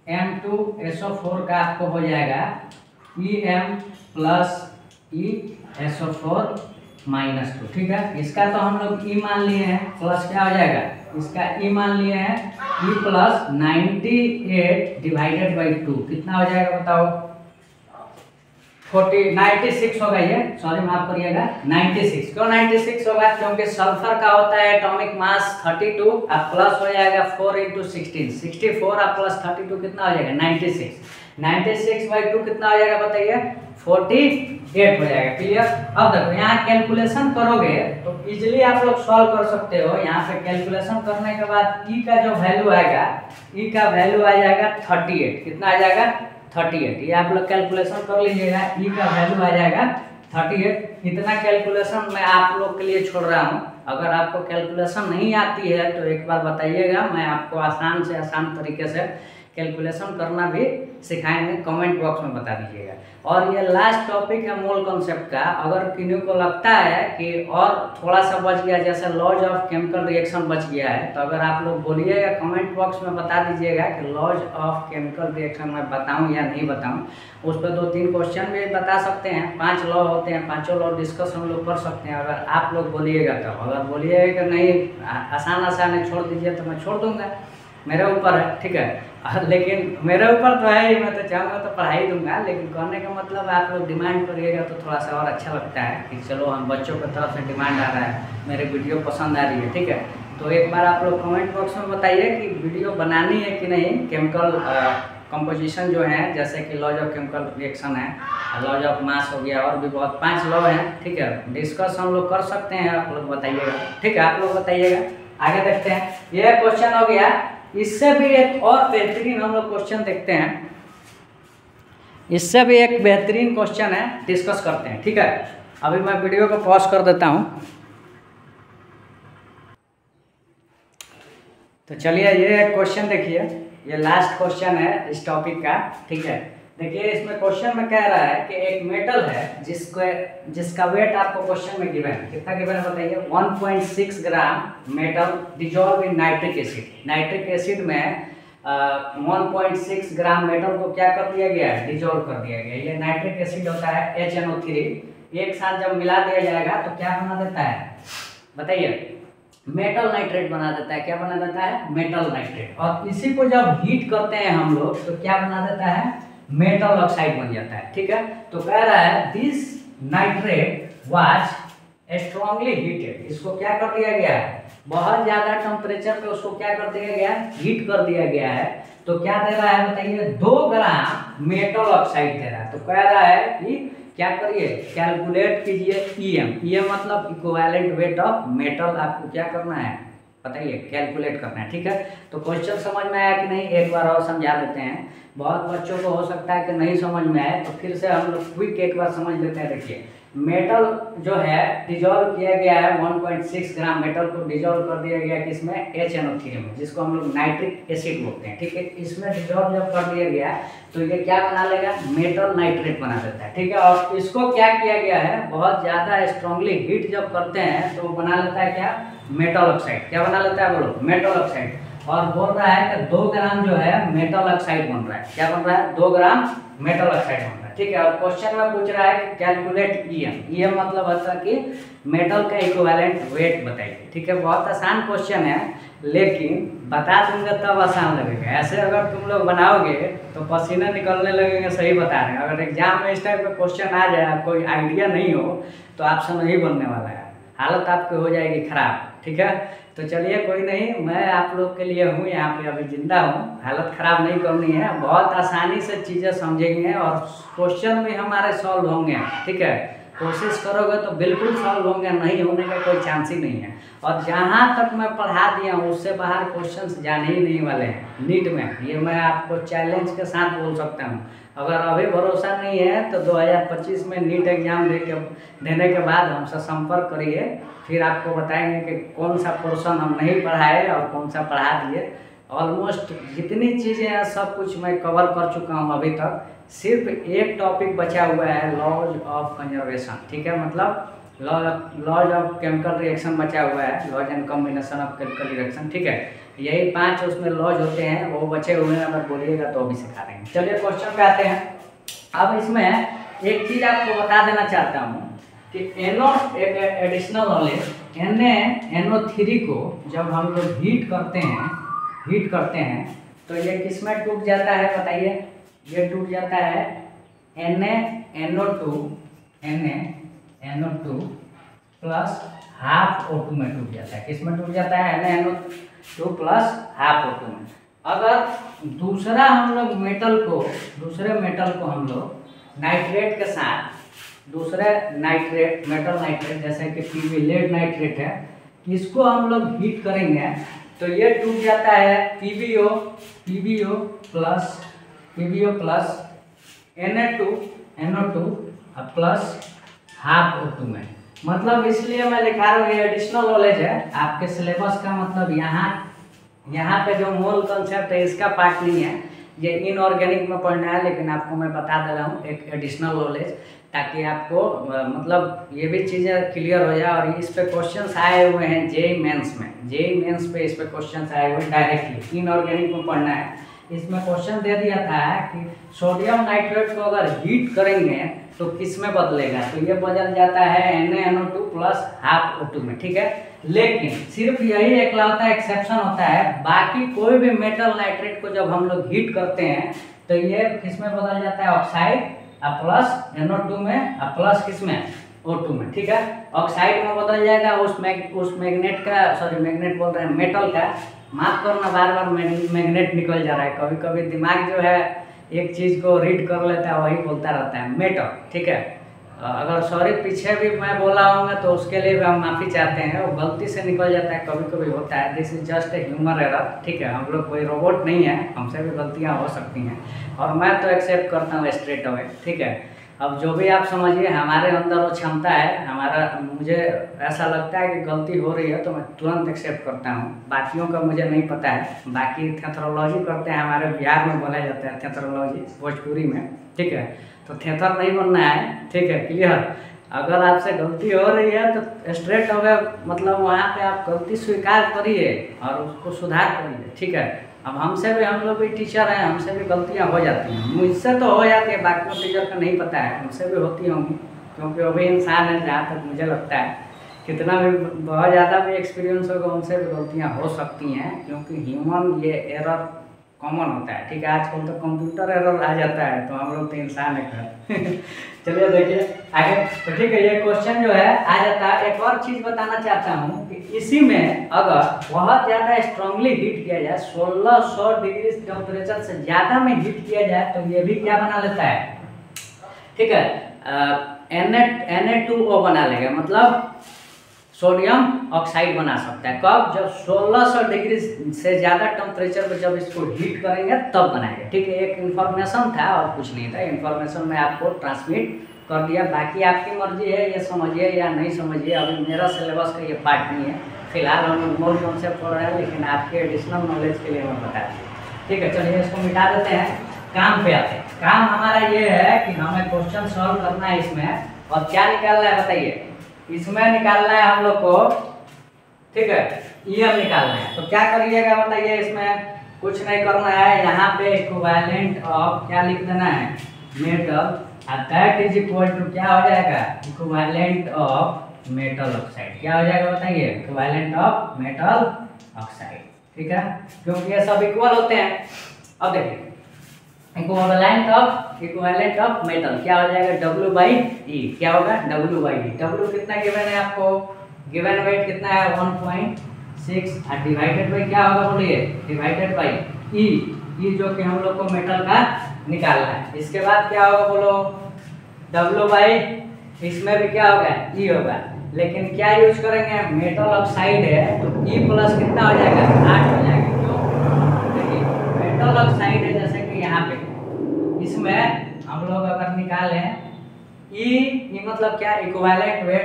EM2SO4 का आपको हो जाएगा EM प्लस ESO4 -2, ठीक है। इसका तो हम लोग E मान लिए हैं, प्लस क्या हो जाएगा, इसका E मान लिए हैं, E प्लस 98 डिवाइडेड बाई 2 कितना हो जाएगा बताओ, 96 होगा ये, सॉरी माफ करिएगा, 96। क्यों 96 होगा, क्योंकि सल्फर का होता है एटॉमिक मास 32, अब प्लस हो जाएगा 4 × 16, 64 और प्लस 32 कितना हो जाएगा, 96/2 कितना हो जाएगा बताइए, 48 हो जाएगा, क्लियर। अब देखो यहाँ कैलकुलेशन करोगे तो इजीली आप लोग सॉल्व कर सकते हो। यहाँ पे कैलकुलेशन करने के बाद E का जो वैल्यू आएगा, E का वैल्यू आ जाएगा 38, कितना आ जाएगा, 38। ये आप लोग कैलकुलेशन कर लीजिएगा, E का वैल्यू आ जाएगा 38। इतना कैलकुलेशन मैं आप लोग के लिए छोड़ रहा हूँ। अगर आपको कैलकुलेशन नहीं आती है तो एक बार बताइएगा, मैं आपको आसान से आसान तरीके से कैलकुलेशन करना भी सिखाएंगे, कमेंट बॉक्स में बता दीजिएगा। और ये लास्ट टॉपिक है मूल कॉन्सेप्ट का। अगर किन्हीं को लगता है कि और थोड़ा सा बच गया, जैसे लॉज ऑफ केमिकल रिएक्शन बच गया है, तो अगर आप लोग बोलिएगा कमेंट बॉक्स में बता दीजिएगा कि लॉज ऑफ केमिकल रिएक्शन मैं बताऊं या नहीं बताऊं। उस पर 2-3 क्वेश्चन भी बता सकते हैं। 5 लॉ होते हैं, 5 लॉ डिस्कस हम लोग कर सकते हैं अगर आप लोग बोलिएगा तो। अगर बोलिएगा कि नहीं आसान है छोड़ दीजिए तो मैं छोड़ दूंगा, मेरे ऊपर है, ठीक है। लेकिन मेरे ऊपर तो है ही, मैं तो चाहूँगा तो पढ़ाई दूंगा, लेकिन कहने का मतलब आप लोग डिमांड करिएगा तो थोड़ा सा और अच्छा लगता है कि चलो हम बच्चों की तरफ से डिमांड आ रहा है, मेरे वीडियो पसंद आ रही है, ठीक है। तो एक बार आप लोग कमेंट बॉक्स में बताइए कि वीडियो बनानी है कि नहीं। केमिकल कंपोजिशन जो है, जैसे कि लॉज ऑफ केमिकल रिएक्शन है, लॉज ऑफ मास हो गया, और भी बहुत 5 लॉ हैं, ठीक है। डिस्कस हम लोग कर सकते हैं, आप लोग बताइएगा, ठीक है। आप लोग बताइएगा, आगे देखते हैं। यह क्वेश्चन हो गया। इससे भी एक और बेहतरीन हम लोग क्वेश्चन देखते हैं, इससे भी एक बेहतरीन क्वेश्चन है, डिस्कस करते हैं, ठीक है। अभी मैं वीडियो को पॉज कर देता हूं। तो चलिए ये क्वेश्चन देखिए, ये लास्ट क्वेश्चन है इस टॉपिक का, ठीक है। देखिए इसमें क्वेश्चन में कह रहा है कि एक मेटल है जिसका वेट आपको क्वेश्चन में गिवन है, कितना गिवन है बताइए, 1.6 gram metal dissolve in nitric acid. Nitric acid में 1.6 ग्राम मेटल को क्या कर दिया गया है, डिजॉल्व कर दिया गया। ये नाइट्रिक एसिड होता है HNO3, एक साथ जब मिला दिया जाएगा तो क्या बना देता है बताइए, मेटल नाइट्रेट बना देता है। क्या बना देता है, मेटल नाइट्रेट। और इसी को जब हीट करते हैं हम लोग तो क्या बना देता है, मेटल ऑक्साइड बन जाता है, ठीक है। तो कह रहा है this nitrate was strongly heated, इसको क्या कर दिया गया है, बहुत ज्यादा टेम्परेचर पे उसको क्या कर दिया गया है, हीट कर दिया गया है। तो क्या दे रहा है बताइए, 2 ग्राम मेटल ऑक्साइड दे रहा है। तो कह रहा है कि क्या करिए, कैलकुलेट कीजिए EM मतलब इक्विवेलेंट वेट ऑफ मेटल। आपको क्या करना है बताइए, कैलकुलेट करना है, ठीक है। तो क्वेश्चन समझ में आया कि नहीं, एक बार और समझा देते हैं। बहुत बच्चों को हो सकता है कि नहीं समझ में आए, तो फिर से हम लोग क्विक एक बार समझ लेते हैं। देखिए मेटल जो है डिजॉल्व किया गया है, 1.6 ग्राम मेटल को डिजॉल्व कर दिया गया किसमें, HNO3 में, जिसको हम लोग नाइट्रिक एसिड बोलते हैं, ठीक है। इसमें डिजॉल्व जब कर दिया गया तो ये क्या बना लेगा, मेटल नाइट्रेट बना देता है, ठीक है। और इसको क्या किया गया है, बहुत ज़्यादा स्ट्रांगली हीट जब करते हैं तो बना लेता है क्या, मेटल ऑक्साइड। क्या बना लेता है बोलो, मेटल ऑक्साइड। और बोल रहा है कि 2 ग्राम जो है मेटल ऑक्साइड बन रहा है। क्या बन रहा है, 2 ग्राम मेटल ऑक्साइड बन रहा है, ठीक है। और क्वेश्चन में पूछ रहा है कि कैलकुलेट EM मतलब होता है कि मेटल का इक्विवेलेंट वेट बताइए, ठीक है। बहुत आसान क्वेश्चन है, लेकिन बता दूंगा तब आसान लगेगा। ऐसे अगर तुम लोग बनाओगे तो पसीने निकलने लगेंगे, सही बता रहे हैं। अगर एग्जाम में इस टाइप का क्वेश्चन आ जाए, कोई आइडिया नहीं हो, तो आपसे नहीं बनने वाला है, हालत आपकी हो जाएगी खराब, ठीक है। तो चलिए कोई नहीं, मैं आप लोग के लिए हूँ यहाँ पे, अभी जिंदा हूँ, हालत ख़राब नहीं करनी है। बहुत आसानी से चीज़ें समझेंगे और क्वेश्चन भी हमारे सॉल्व होंगे, ठीक है। कोशिश करोगे तो बिल्कुल सॉल्व होंगे, नहीं होने का कोई चांस ही नहीं है। और जहाँ तक मैं पढ़ा दिया हूँ उससे बाहर क्वेश्चंस जाने ही नहीं वाले हैं नीट में, ये मैं आपको चैलेंज के साथ बोल सकता हूँ। अगर अभी भरोसा नहीं है तो 2025 में नीट एग्जाम देने के बाद हमसे संपर्क करिए, फिर आपको बताएंगे कि कौन सा पोर्शन हम नहीं पढ़ाए और कौन सा पढ़ा दिए। ऑलमोस्ट जितनी चीज़ें हैं सब कुछ मैं कवर कर चुका हूँ अभी तक। सिर्फ एक टॉपिक बचा हुआ है, लॉज ऑफ कंजर्वेशन, ठीक है। मतलब लॉज ऑफ केमिकल रिएक्शन बचा हुआ है, laws and combination of chemical reaction, ठीक है। यही 5 उसमें लॉज होते हैं, वो बचे हुए हैं, अगर बोलिएगा तो भी सिखा देंगे। चलिए क्वेश्चन पे आते हैं। अब इसमें एक चीज़ आपको बता देना चाहता हूँ कि एक एडिशनल नॉलेज, NaNO3 को जब हम लोग हीट करते हैं तो ये किस में टूट जाता है बताइए, ये टूट जाता है NaNO2 प्लस हाफ O2 में टूट जाता है। किस में टूट जाता है, NaNO2 प्लस हाफ O2 में। अगर दूसरे मेटल को हम लोग नाइट्रेट के साथ, दूसरे मेटल नाइट्रेट जैसे कि PB लेड नाइट्रेट है, इसको हम लोग हीट करेंगे तो ये टूट जाता है PbO plus NO2 plus half O2 में। मतलब इसलिए मैं लिखा रहा हूँ, ये एडिशनल नॉलेज है आपके सिलेबस का। मतलब यहाँ पे जो मोल कंसेप्ट है इसका पार्ट नहीं है, ये इनऑर्गेनिक में पढ़ना है, लेकिन आपको मैं बता दे रहा हूँ एक एडिशनल नॉलेज, ताकि आपको मतलब ये भी चीज़ें क्लियर हो जाए। और इस पे क्वेश्चंस आए हुए हैं जेईई मेंस पे इस पे क्वेश्चंस आए हुए हैं डायरेक्टली, इनऑर्गेनिक में पढ़ना है। इसमें क्वेश्चन दे दिया था कि सोडियम नाइट्रेट को अगर हीट करेंगे तो किस में बदलेगा, तो ये बदल जाता है NaNO2 प्लस हाफ O2 में, ठीक है। लेकिन सिर्फ यही एकलौता एक्सेप्शन होता है, बाकी कोई भी मेटल नाइट्रेट को जब हम लोग हीट करते हैं तो ये किस में बदल जाता है, ऑक्साइड प्लस NO2 में प्लस किस में, O2 में, ठीक है। ऑक्साइड में बदल जाएगा उस मैग्नेट बोल रहे हैं, मेटल का, माफ करना बार बार मैग्नेट निकल जा रहा है, कभी कभी दिमाग जो है एक चीज़ को रीड कर लेता है, वही बोलता रहता है, मेटल, ठीक है। अगर सॉरी पीछे भी मैं बोला होगा तो उसके लिए भी हम माफ़ी चाहते हैं, वो गलती से निकल जाता है, कभी कभी होता है। This is just a human error, ठीक है। हम लोग कोई रोबोट नहीं है, हमसे भी गलतियाँ हो सकती हैं और मैं तो एक्सेप्ट करता हूँ स्ट्रेट अवे, ठीक है। अब जो भी आप समझिए, हमारे अंदर वो क्षमता है, हमारा मुझे ऐसा लगता है कि गलती हो रही है तो मैं तुरंत एक्सेप्ट करता हूँ। बाकियों का मुझे नहीं पता है, बाकी थेथरोलॉजी करते हैं, हमारे बिहार में बोला जाता है थेथरोलॉजी भोजपुरी में, ठीक है। तो थेथर नहीं बनना है, ठीक है, क्लियर। अगर आपसे गलती हो रही है तो स्ट्रेट अवे मतलब वहाँ पे आप गलती स्वीकार करिए और उसको सुधार करिए, ठीक है। अब हमसे भी, हम लोग भी टीचर हैं, हमसे भी गलतियाँ हो जाती हैं, मुझसे तो हो जाती है, बाकी टीचर का नहीं पता है, हमसे भी होती होंगी, क्योंकि वो भी इंसान है। जहाँ तक मुझे लगता है, कितना भी बहुत ज़्यादा भी एक्सपीरियंस होगा, उनसे भी गलतियाँ हो सकती हैं, क्योंकि ह्यूमन ये एरर कॉमन होता है, ठीक है। आजकल तो कंप्यूटर एरर आ जाता है, तो हम लोग तो इंसान है। चलिए देखिए आगे, तो ठीक है, ये क्वेश्चन जो है आ जाता है। एक और चीज़ बताना चाहता हूँ कि इसी में अगर बहुत ज़्यादा स्ट्रांगली हीट किया जाए, 1600 डिग्री टेम्परेचर से ज़्यादा में हीट किया जाए, तो ये भी क्या बना लेता है, ठीक है, Na2O बना लेगा, मतलब सोडियम ऑक्साइड बना सकता है। कब? जब 1600 डिग्री से ज़्यादा टेम्परेचर पर जब इसको हीट करेंगे तब बनाएंगे, ठीक है। एक इन्फॉर्मेशन था और कुछ नहीं था, इन्फॉर्मेशन मैं आपको ट्रांसमिट कर दिया। बाकी आपकी मर्जी है, ये समझिए या नहीं समझिए, अभी मेरा सिलेबस का ये पार्ट नहीं है। फिलहाल हम मूल कॉन्सेप्ट पढ़ रहे हैं, लेकिन आपके एडिशनल नॉलेज के लिए मैं बता दूँ, ठीक है। चलिए इसको मिटा देते हैं, काम पे आते हैं। काम हमारा ये है कि हमें क्वेश्चन सॉल्व करना है इसमें, और क्या निकालना है बताइए। इसमें निकालना है हम लोग को, ठीक है, EM निकालना है। तो क्या करिएगा बताइए, इसमें कुछ नहीं करना है, यहाँ पे इक्विवेलेंट ऑफ क्या लिख देना है, metal, that is equal to क्या हो जाएगा, इक्विवेलेंट ऑफ मेटल ऑक्साइड। क्या हो जाएगा बताइए, इक्विवेलेंट ऑफ मेटल ऑक्साइड, ठीक है, क्योंकि ये सब इक्वल होते हैं। अब देखिए इक्विवेलेंट ऑफ मेटल क्या हो जाएगा, W/E। क्या होगा, W/E। W कितना गिवन है आपको, गिवन वेट कितना है 1.6, और डिवाइडेड बाई क्या होगा बोलिए, डिवाइडेड बाई E जो कि हम लोग को मेटल का निकालना है। इसके बाद क्या होगा बोलो, W/, इसमें भी क्या होगा, E होगा, लेकिन क्या यूज करेंगे, मेटल ऑक्साइड है तो E प्लस कितना हो जाएगा, 8 हो जाएगा। क्यों, देखिए मेटल ऑक्साइड है, जैसे कि यहाँ पे इसमें हम लोग अगर निकालें E मतलब क्या, इक्विवेलेंट वेट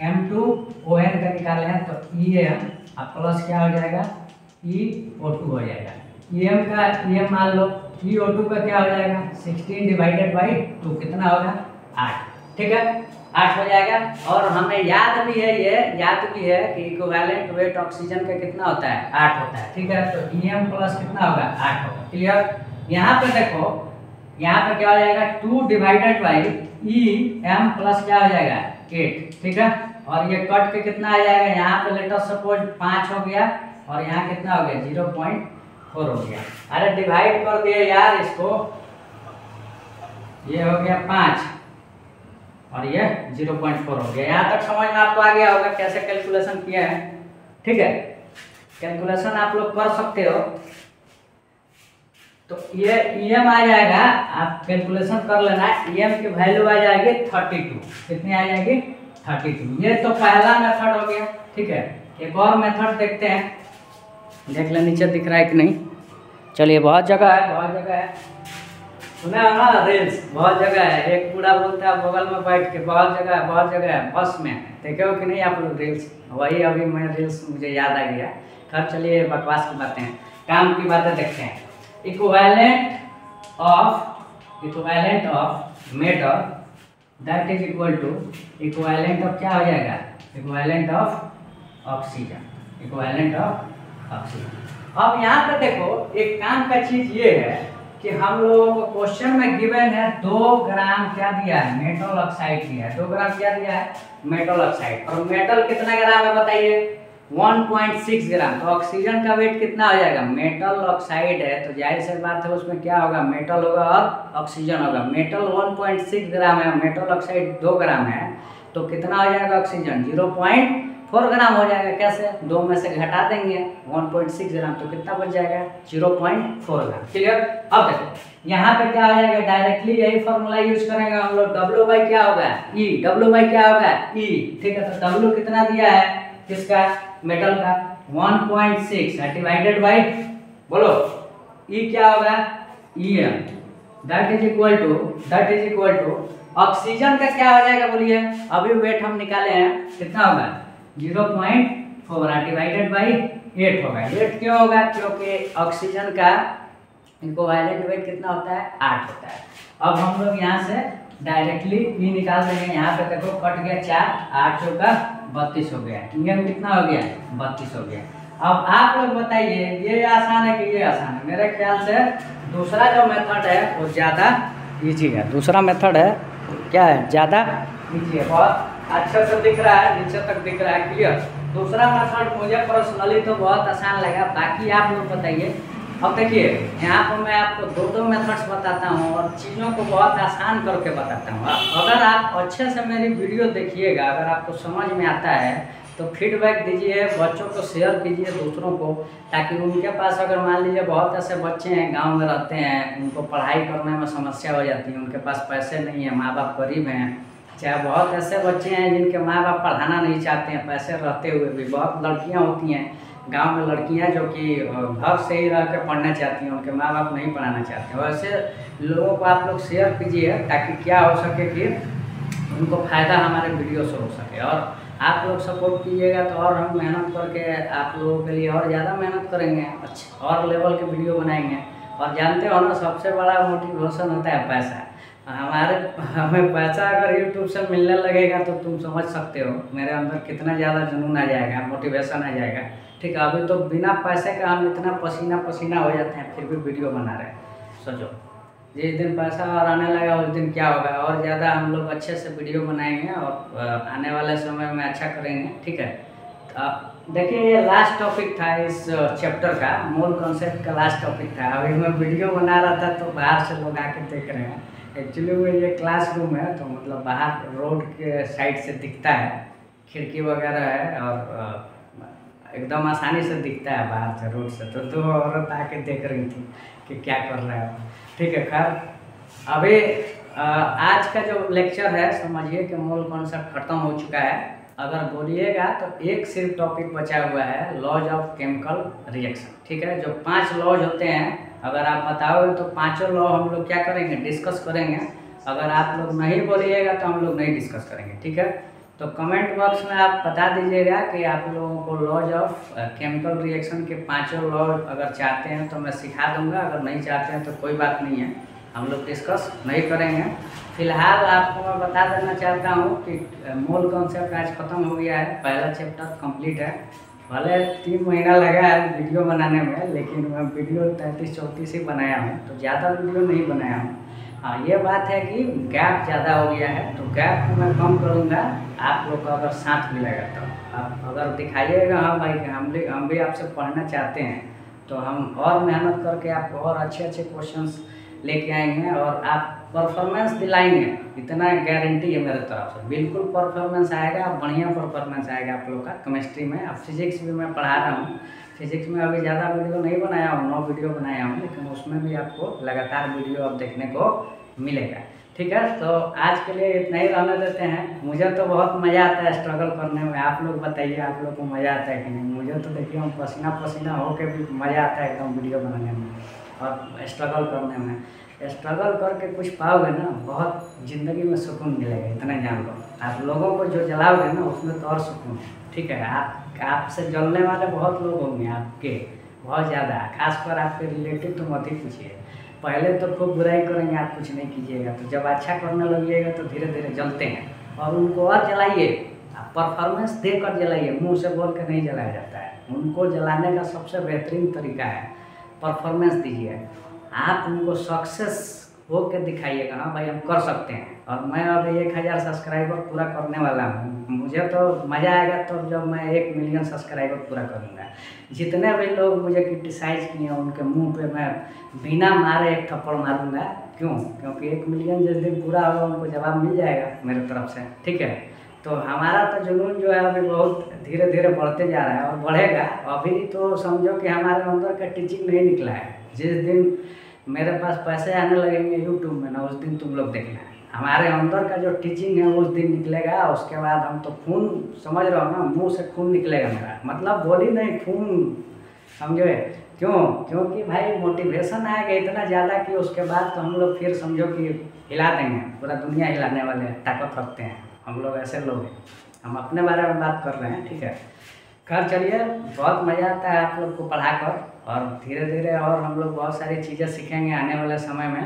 M2ON का निकाले हैं, तो EM प्लस क्या हो जाएगा, EO2 हो जाएगा। EM का EM मान लो, EO2 का क्या हो जाएगा, 16 डिवाइडेड बाई 2 कितना होगा, 8, ठीक है, 8 हो जाएगा। और हमें याद भी है, ये याद भी है कि इक्विवेलेंट वेट ऑक्सीजन का कितना होता है, 8 होता है, ठीक है। तो EM प्लस कितना होगा, 8 होगा, क्लियर। यहाँ पे देखो, यहाँ पे क्या हो जाएगा, 2 डिवाइडेड बाई EM प्लस क्या हो जाएगा, 8, ठीक है। और ये कट के कितना आ जाएगा, यहाँ पे लेटर सपोज 5 हो गया, और यहाँ कितना हो गया, 0.4 हो गया। अरे डिवाइड कर दिए यार इसको, ये हो गया 5 और ये 0.4 हो गया। यहाँ तक समझ में आपको आ गया होगा कैसे कैलकुलेशन किया है, ठीक है। कैलकुलेशन आप लोग कर सकते हो। तो ये EM आ जाएगा, आप कैलकुलेशन कर लेना, EM की वैल्यू आ जाएगी 32, कितनी आ जाएगी, 32। ये तो पहला मेथड हो गया, ठीक है। एक और मेथड देखते हैं, देख ले नीचे दिख रहा है कि नहीं। चलिए बहुत जगह है, बहुत जगह है, सुना है ना, रील्स बहुत जगह है। एक पूरा बोलता है बगल में बैठ के, बहुत जगह है, बहुत जगह है, बस में देखे हो कि नहीं आप लोग रील्स, वही अभी मैं रील्स मुझे याद आ गया। खैर चलिए बकवास की बातें हैं, काम की बातें देखते हैं। Equivalent of metal that is equal to equivalent of क्या हो जाएगा, equivalent of oxygen, equivalent of oxygen. अब यहाँ पे देखो, एक काम का चीज ये है कि हम लोगों को क्वेश्चन में गिवन है 2 ग्राम क्या दिया है, मेटल ऑक्साइड दिया है, 2 ग्राम क्या दिया है, मेटल ऑक्साइड। और मेटल कितना ग्राम है बताइए, 1.6 ग्राम। तो ऑक्सीजन का वेट कितना हो जाएगा, मेटल ऑक्साइड है तो जाहिर सी बात है उसमें क्या होगा, मेटल होगा और ऑक्सीजन होगा। मेटल 1.6 ग्राम है, मेटल ऑक्साइड 2 ग्राम है, तो कितना हो जाएगा ऑक्सीजन, 0.4 ग्राम हो जाएगा। कैसे, 2 में से घटा देंगे 1.6 ग्राम, तो कितना बच जाएगा, 0.4 ग्राम, क्लियर। अब देखो यहाँ पे क्या हो जाएगा, डायरेक्टली यही फॉर्मूला यूज करेंगे हम लोग। W क्या होगा, E, W क्या होगा, E, ठीक है। तो W कितना दिया है, किसका, मेटल का, 1.6 डिवाइडेड बाई, बोलो E क्या होगा, EM that is equal to oxygen का क्या हो जाएगा बोलिए, अभी वेट हम निकाले हैं कितना होगा 0.4 डिवाइडेड बाई 8 होगा। 8 क्यों होगा, क्योंकि ऑक्सीजन का इक्विवेलेंट वेट कितना होता है 8 होता है। अब हम लोग यहाँ से डायरेक्टली ई निकाल देंगे, यहाँ पे देखो कट गया 4, 8 चौका 32 हो गया, इंडियन कितना हो गया 32 हो गया। अब आप लोग बताइए ये आसान है कि ये आसान है, मेरे ख्याल से दूसरा जो मेथड है वो ज़्यादा ईजी है। दूसरा मेथड है क्या है, ज़्यादा ईजी है, बहुत अच्छे से दिख रहा है, नीचे तक दिख रहा है, क्लियर। दूसरा मेथड मुझे पर्सनली तो बहुत आसान लगा, बाकी आप लोग बताइए। अब देखिए यहाँ पर मैं आपको दो मेथड्स बताता हूँ और चीज़ों को बहुत आसान करके बताता हूँ। अगर आप अच्छे से मेरी वीडियो देखिएगा, अगर आपको समझ में आता है तो फीडबैक दीजिए, बच्चों को शेयर कीजिए दूसरों को, ताकि उनके पास अगर मान लीजिए बहुत ऐसे बच्चे हैं गांव में रहते हैं, उनको पढ़ाई करने में समस्या हो जाती है, उनके पास पैसे नहीं है, माँ बाप गरीब हैं, चाहे बहुत ऐसे बच्चे हैं जिनके माँ बाप पढ़ाना नहीं चाहते हैं पैसे रहते हुए भी, बहुत लड़कियाँ होती हैं गांव में, लड़कियां जो कि घर से ही रह के पढ़ना चाहती हैं, उनके माँ बाप नहीं पढ़ाना चाहते हैं। वैसे लोगों को आप लोग शेयर कीजिए ताकि क्या हो सके कि उनको फ़ायदा हमारे वीडियो से हो सके, और आप लोग सपोर्ट कीजिएगा तो और हम मेहनत करके आप लोगों के लिए और ज़्यादा मेहनत करेंगे, अच्छा और लेवल के वीडियो बनाएंगे। और जानते हो ना सबसे बड़ा मोटिवेशन होता है पैसा। हमें पैसा अगर यूट्यूब से मिलने लगेगा तो तुम समझ सकते हो मेरे अंदर कितना ज़्यादा जुनून आ जाएगा, मोटिवेशन आ जाएगा। ठीक है, अभी तो बिना पैसे का हम इतना पसीना पसीना हो जाते हैं फिर भी वीडियो बना रहे हैं। सोचो जिस दिन पैसा और आने लगा उस दिन क्या होगा, और ज़्यादा हम लोग अच्छे से वीडियो बनाएंगे और आने वाले समय में अच्छा करेंगे। ठीक है, तो देखिए ये लास्ट टॉपिक था इस चैप्टर का, मूल कॉन्सेप्ट का लास्ट टॉपिक था। अभी मैं वीडियो बना रहा था तो बाहर से लोग आके देख रहे हैं। एक्चुअली वो ये क्लासरूम है तो मतलब बाहर रोड के साइड से दिखता है, खिड़की वगैरह है और एकदम आसानी से दिखता है बाहर से रोड से। तो दो औरत आके देख रही थी कि क्या कर रहा है। ठीक है, खैर अभी आज का जो लेक्चर है समझिए कि मूल कॉन्सेप्ट खत्म हो चुका है। अगर बोलिएगा तो एक सिर्फ टॉपिक बचा हुआ है, लॉज ऑफ केमिकल रिएक्शन। ठीक है, जो 5 लॉज होते हैं अगर आप बताओगे तो पांचों लॉ हम लोग क्या करेंगे, डिस्कस करेंगे। अगर आप लोग नहीं बोलिएगा तो हम लोग नहीं डिस्कस करेंगे। ठीक है, तो कमेंट बॉक्स में आप बता दीजिएगा कि आप लोगों को लॉज ऑफ केमिकल रिएक्शन के 5 लॉ अगर चाहते हैं तो मैं सिखा दूंगा, अगर नहीं चाहते हैं तो कोई बात नहीं है, हम लोग डिस्कस नहीं करेंगे। फिलहाल आपको मैं बता देना चाहता हूँ कि मूल कॉन्सेप्ट आज ख़त्म हो गया है, पहला चैप्टर कंप्लीट है। भले 3 महीना लगा है वीडियो बनाने में, लेकिन मैं वीडियो 33-34 ही बनाया हूँ, तो ज़्यादा वीडियो नहीं बनाया हूँ। हाँ ये बात है कि गैप ज़्यादा हो गया है, तो गैप को मैं कम करूँगा आप लोग का अगर साथ मिलेगा तो। आप अगर दिखाइएगा हाँ भाई हम भी आपसे पढ़ना चाहते हैं तो हम और मेहनत करके आपको और अच्छे अच्छे क्वेश्चंस लेके आएंगे और आप परफॉर्मेंस दिलाएंगे, इतना गारंटी है मेरे तरफ से। बिल्कुल परफॉर्मेंस आएगा, बढ़िया परफॉर्मेंस आएगा आप लोग का केमिस्ट्री में। अब फिजिक्स भी मैं पढ़ा रहा हूँ, फिजिक्स में अभी ज़्यादा वीडियो नहीं बनाया हूँ, 9 वीडियो बनाया हूँ, लेकिन उसमें भी आपको लगातार वीडियो अब देखने को मिलेगा। ठीक है, तो आज के लिए इतना ही रहने देते हैं। मुझे तो बहुत मज़ा आता है स्ट्रगल करने में, आप लोग बताइए आप लोग को मज़ा आता है कि नहीं। मुझे तो देखिए हम पसीना पसीना होकर भी मज़ा आता है एकदम वीडियो बनाने में और स्ट्रगल करने में। स्ट्रगल करके कुछ पाओगे ना, बहुत ज़िंदगी में सुकून मिलेगा, इतना जान लो। आप लोगों को जो जलाओगे ना उसमें तो और सुकून है। ठीक है, आपसे जलने वाले बहुत लोग होंगे आपके, बहुत ज़्यादा, खासकर आपके रिलेटिव तो मत ही पूछिए। पहले तो खूब बुराई करेंगे, आप कुछ नहीं कीजिएगा, तो जब अच्छा करने लगिएगा तो धीरे धीरे जलते हैं। और उनको और जलाइए, आप परफॉर्मेंस देकर जलाइए, मुंह से बोल कर नहीं जलाया जाता है। उनको जलाने का सबसे बेहतरीन तरीका है परफॉर्मेंस दीजिए। आप उनको सक्सेस हो के दिखाइएगा, हाँ भाई हम कर सकते हैं। और मैं अभी 1000 सब्सक्राइबर पूरा करने वाला हूँ, मुझे तो मज़ा आएगा तो जब मैं 1 मिलियन सब्सक्राइबर पूरा करूँगा। जितने भी लोग मुझे क्रिटिसाइज़ किए हैं उनके मुंह पे मैं बिना मारे एक थप्पड़ मारूंगा। क्यों? क्योंकि 1 मिलियन जिस दिन पूरा होगा उनको जवाब मिल जाएगा मेरे तरफ से। ठीक है, तो हमारा तो जुनून जो है अभी बहुत धीरे धीरे बढ़ते जा रहा है और बढ़ेगा। अभी तो समझो कि हमारे अंदर का टीचिंग नहीं निकला है। जिस दिन मेरे पास पैसे आने लगेंगे यूट्यूब में ना, उस दिन तुम लोग देखना हमारे अंदर का जो टीचिंग है उस दिन निकलेगा। उसके बाद हम तो खून, समझ रहे हो ना, मुंह से खून निकलेगा मेरा, मतलब बॉडी नहीं खून, समझे। क्यों? क्योंकि भाई मोटिवेशन आएगा इतना ज़्यादा कि उसके बाद तो हम लोग फिर समझो कि हिला देंगे, पूरा दुनिया हिलाने वाले ताकत रखते हैं हम लोग, ऐसे लोग हैं। हम अपने बारे में बात कर रहे हैं, ठीक है। खैर चलिए, बहुत मज़ा आता है आप लोग को पढ़ाकर, और धीरे धीरे और हम लोग बहुत सारी चीज़ें सीखेंगे आने वाले समय में।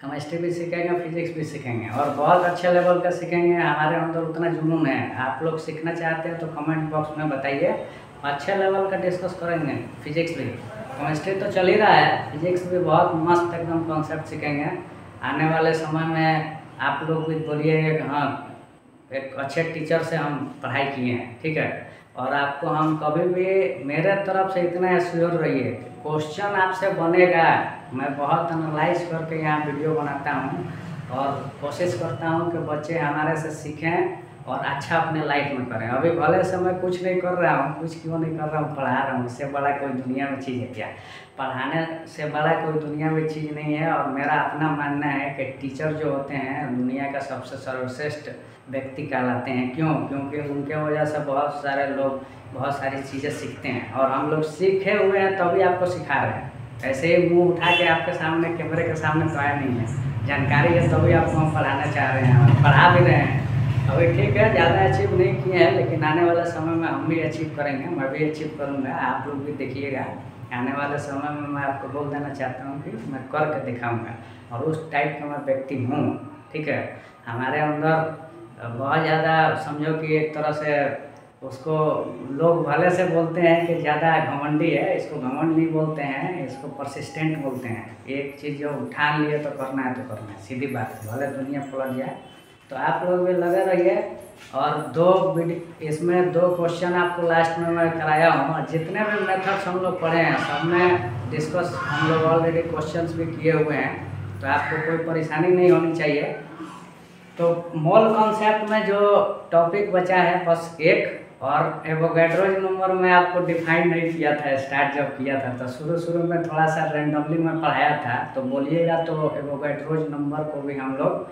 केमिस्ट्री भी सीखेंगे, फिजिक्स भी सीखेंगे, और बहुत अच्छे लेवल का सीखेंगे। हमारे अंदर उतना जुनून है। आप लोग सीखना चाहते हैं तो कमेंट बॉक्स में बताइए, अच्छे लेवल का डिस्कस करेंगे। फिजिक्स भी, केमिस्ट्री तो चल ही रहा है, फिजिक्स भी बहुत मस्त एकदम कॉन्सेप्ट सीखेंगे। आने वाले समय में आप लोग भी बोलिएगा कि हाँ, एक अच्छे टीचर से हम पढ़ाई किए हैं, ठीक है। और आपको हम कभी भी, मेरे तरफ से इतना एश्योर रहिए, क्वेश्चन आपसे बनेगा। मैं बहुत एनालाइज करके यहाँ वीडियो बनाता हूँ, और कोशिश करता हूँ कि बच्चे हमारे से सीखें और अच्छा अपने लाइफ में करें। अभी भले से मैं कुछ नहीं कर रहा हूँ, कुछ क्यों नहीं कर रहा हूँ, पढ़ा रहा हूँ। इससे बड़ा कोई दुनिया में चीज़ है क्या? पढ़ाने से बड़ा कोई दुनिया में चीज़ नहीं है। और मेरा अपना मानना है कि टीचर जो होते हैं दुनिया का सबसे सर्वश्रेष्ठ व्यक्ति कहलाते हैं। क्यों? क्योंकि उनके वजह से बहुत सारे लोग बहुत सारी चीज़ें सीखते हैं, और हम लोग सीखे हुए हैं तभी आपको सिखा रहे हैं। ऐसे ही मुंह उठा के आपके सामने, कैमरे के सामने तो आया नहीं है। जानकारी है तभी आपको हम पढ़ाना चाह रहे हैं, और पढ़ा भी रहे हैं। अभी ठीक है, ज़्यादा अचीव नहीं किए हैं, लेकिन आने वाले समय में हम भी अचीव करेंगे। मैं भी अचीव करूँगा, आप लोग भी देखिएगा। आने वाले समय में मैं आपको बोल देना चाहता हूँ कि मैं करके दिखाऊँगा, और उस टाइप का मैं व्यक्ति हूँ, ठीक है। हमारे अंदर बहुत ज़्यादा, समझो कि एक तरह से उसको लोग भले से बोलते हैं कि ज़्यादा घमंडी है, इसको घमंड नहीं बोलते हैं, इसको परसिस्टेंट बोलते हैं। एक चीज़ जो ठान लिए तो करना है तो करना है, सीधी बात है, भले दुनिया पलट जाए। तो आप लोग भी लगे रहिए। और इसमें 2 क्वेश्चन आपको लास्ट में मैं कराया हूँ, और जितने भी मेथड्स हम लोग पढ़े हैं सब में डिस्कस हम लोग ऑलरेडी क्वेश्चंस भी किए हुए हैं, तो आपको कोई परेशानी नहीं होनी चाहिए। तो मोल कॉन्सेप्ट में जो टॉपिक बचा है बस एक, और एवोगैड्रोज नंबर में आपको डिफाइन नहीं किया था। स्टार्ट जब किया था तो शुरू में थोड़ा सा रैंडमली मैं पढ़ाया था, तो बोलिएगा तो एवोगैड्रोज नंबर को भी हम लोग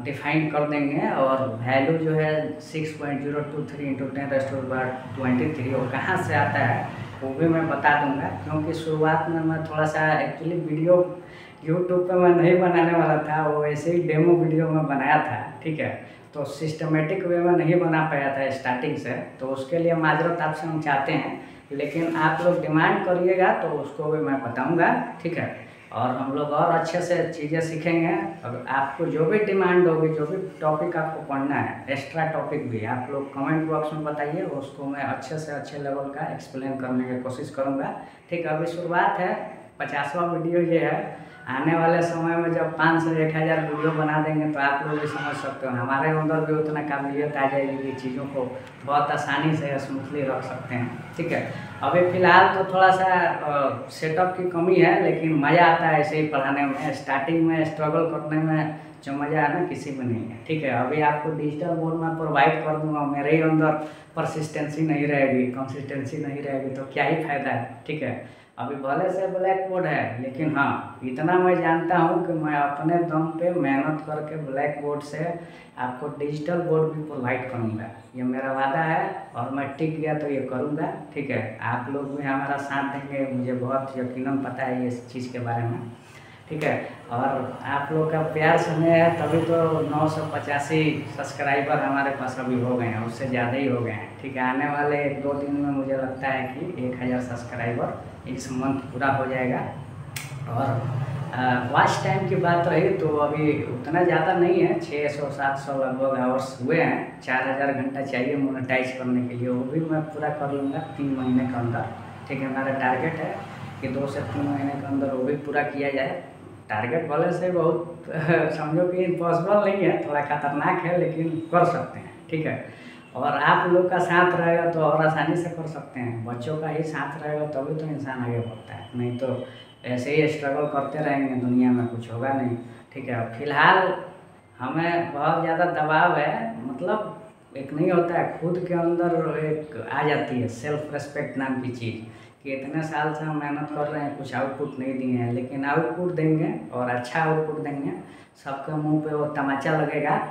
डिफाइन कर देंगे। और वैल्यू जो है 6.023 × 10⁻23, और कहाँ से आता है वो भी मैं बता दूंगा। क्योंकि शुरुआत में मैं थोड़ा सा एक्चुअली वीडियो यूट्यूब पे मैं नहीं बनाने वाला था, वो ऐसे ही डेमो वीडियो में बनाया था, ठीक है। तो सिस्टमेटिक वे में नहीं बना पाया था स्टार्टिंग से, तो उसके लिए माजरत आपसे हम चाहते हैं। लेकिन आप लोग डिमांड करिएगा तो उसको भी मैं बताऊंगा, ठीक है। और हम लोग और अच्छे से चीज़ें सीखेंगे। अब आपको जो भी डिमांड होगी, जो भी टॉपिक आपको पढ़ना है, एक्स्ट्रा टॉपिक भी आप लोग कमेंट बॉक्स में बताइए, उसको मैं अच्छे से अच्छे लेवल का एक्सप्लेन करने की कोशिश करूँगा, ठीक है। अभी शुरुआत है, 50वां वीडियो ये है। आने वाले समय में जब 500 से 1000 वीडियो बना देंगे तो आप लोग भी समझ सकते हो, हमारे अंदर भी उतना काबिलियत आ जाएगी कि चीज़ों को बहुत आसानी से स्मूथली रख सकते हैं, ठीक है। अभी फ़िलहाल तो थोड़ा सा सेटअप की कमी है, लेकिन मज़ा आता है ऐसे ही पढ़ाने में। स्टार्टिंग में स्ट्रगल करने में जो मज़ा है ना, किसी में नहीं है, ठीक है। अभी आपको डिजिटल बोर्ड में प्रोवाइड कर दूँगा, मेरे ही अंदर परसिस्टेंसी नहीं रहेगी, कंसिस्टेंसी नहीं रहेगी तो क्या ही फ़ायदा है, ठीक है। अभी भले से ब्लैक बोर्ड है, लेकिन हाँ इतना मैं जानता हूँ कि मैं अपने दम पे मेहनत करके ब्लैक बोर्ड से आपको डिजिटल बोर्ड भी प्रोवाइड करूँगा। ये मेरा वादा है, और मैं टिक गया तो ये करूँगा, ठीक है। आप लोग भी हमारा साथ देंगे, मुझे बहुत यकीनन पता है इस चीज़ के बारे में, ठीक है। और आप लोग का प्यार सुने है तभी तो 985 सब्सक्राइबर हमारे पास अभी हो गए हैं, उससे ज़्यादा ही हो गए हैं, ठीक है। आने वाले 1-2 दिन में मुझे लगता है कि 1000 सब्सक्राइबर इस मंथ पूरा हो जाएगा। और वॉच टाइम की बात रही तो अभी उतना ज़्यादा नहीं है, 600-700 लगभग आवर्स हुए हैं। 4000 घंटा चाहिए मोनेटाइज करने के लिए, वो भी मैं पूरा कर लूँगा 3 महीने के अंदर, ठीक है। मेरा टारगेट है कि 2 से 3 महीने के अंदर वो भी पूरा किया जाए। टारगेट भले से बहुत समझो कि इम्पॉसिबल नहीं है, थोड़ा खतरनाक है, लेकिन कर सकते हैं, ठीक है। और आप लोग का साथ रहेगा तो और आसानी से कर सकते हैं। बच्चों का ही साथ रहेगा तभी तो इंसान आगे बढ़ता है, नहीं तो ऐसे ही स्ट्रगल करते रहेंगे दुनिया में कुछ होगा नहीं, ठीक है। फिलहाल हमें बहुत ज़्यादा दबाव है, मतलब एक नहीं होता है, खुद के अंदर एक आ जाती है सेल्फ रेस्पेक्ट नाम की चीज़, कि इतने साल से हम मेहनत कर रहे हैं, कुछ आउटपुट नहीं दिए हैं, लेकिन आउटपुट देंगे और अच्छा आउटपुट देंगे। सबके मुंह पे वो तमाचा लगेगा,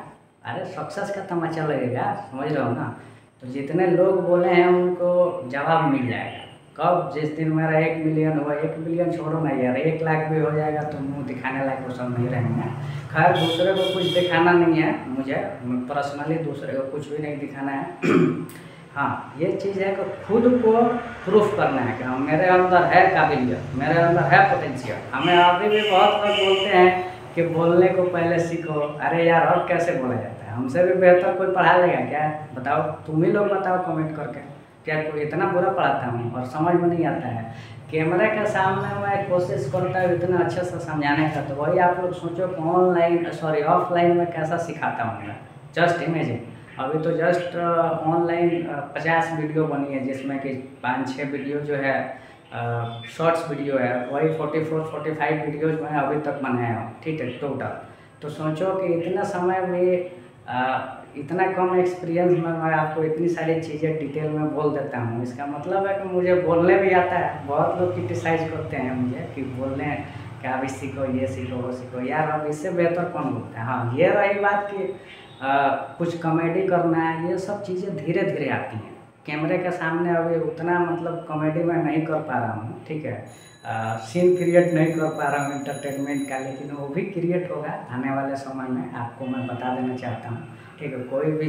अरे सक्सेस का तमाचा लगेगा, समझ रहे हो ना। तो जितने लोग बोले हैं उनको जवाब मिल जाएगा, कब, जिस दिन मेरा 1 मिलियन हुआ, 1 मिलियन छोड़ो ना यार, 1 लाख भी हो जाएगा तो मुंह दिखाने लायक वो सब नहीं रहेंगे। खैर दूसरे को कुछ दिखाना नहीं है, मुझे पर्सनली दूसरे को कुछ भी नहीं दिखाना है। हाँ ये चीज़ है कि खुद को प्रूफ करना है कि हाँ मेरे अंदर है काबिलियत, मेरे अंदर है पोटेंशियल। हमें अभी भी बहुत लोग बोलते हैं कि बोलने को पहले सीखो। अरे यार अब कैसे बोला जाता है, हमसे भी बेहतर कोई पढ़ा लेगा क्या? बताओ, तुम ही लोग बताओ कमेंट करके, क्या कोई इतना बुरा पढ़ाता हूँ और समझ में नहीं आता है? कैमरे के सामने मैं कोशिश करता हूँ इतना अच्छे से समझाने का, तो वही आप लोग सोचो कि ऑफलाइन में कैसा सिखाता हूँ मैं। जस्ट इमेजिन, अभी तो जस्ट ऑनलाइन 50 वीडियो बनी है, जिसमें कि 5-6 वीडियो जो है शॉर्ट्स वीडियो है, वही 44-45 वीडियोज में अभी तक बनाया हूँ, ठीक है टोटल। तो सोचो कि इतना समय में इतना कम एक्सपीरियंस में मैं आपको इतनी सारी चीज़ें डिटेल में बोल देता हूँ। इसका मतलब है कि मुझे बोलने भी आता है। बहुत लोग क्रिटिसाइज करते हैं मुझे कि बोलने क्या अभी सीखो, ये सीखो, वो सीखो। यार अब इससे बेहतर कौन बोलता है? हाँ ये रही बात कि कुछ कॉमेडी करना है, ये सब चीज़ें धीरे धीरे आती हैं। कैमरे के सामने अभी उतना मतलब कॉमेडी में नहीं कर पा रहा हूँ, ठीक है, सीन क्रिएट नहीं कर पा रहा हूँ एंटरटेनमेंट का, लेकिन वो भी क्रिएट होगा आने वाले समय में, आपको मैं बता देना चाहता हूँ, ठीक है। कोई भी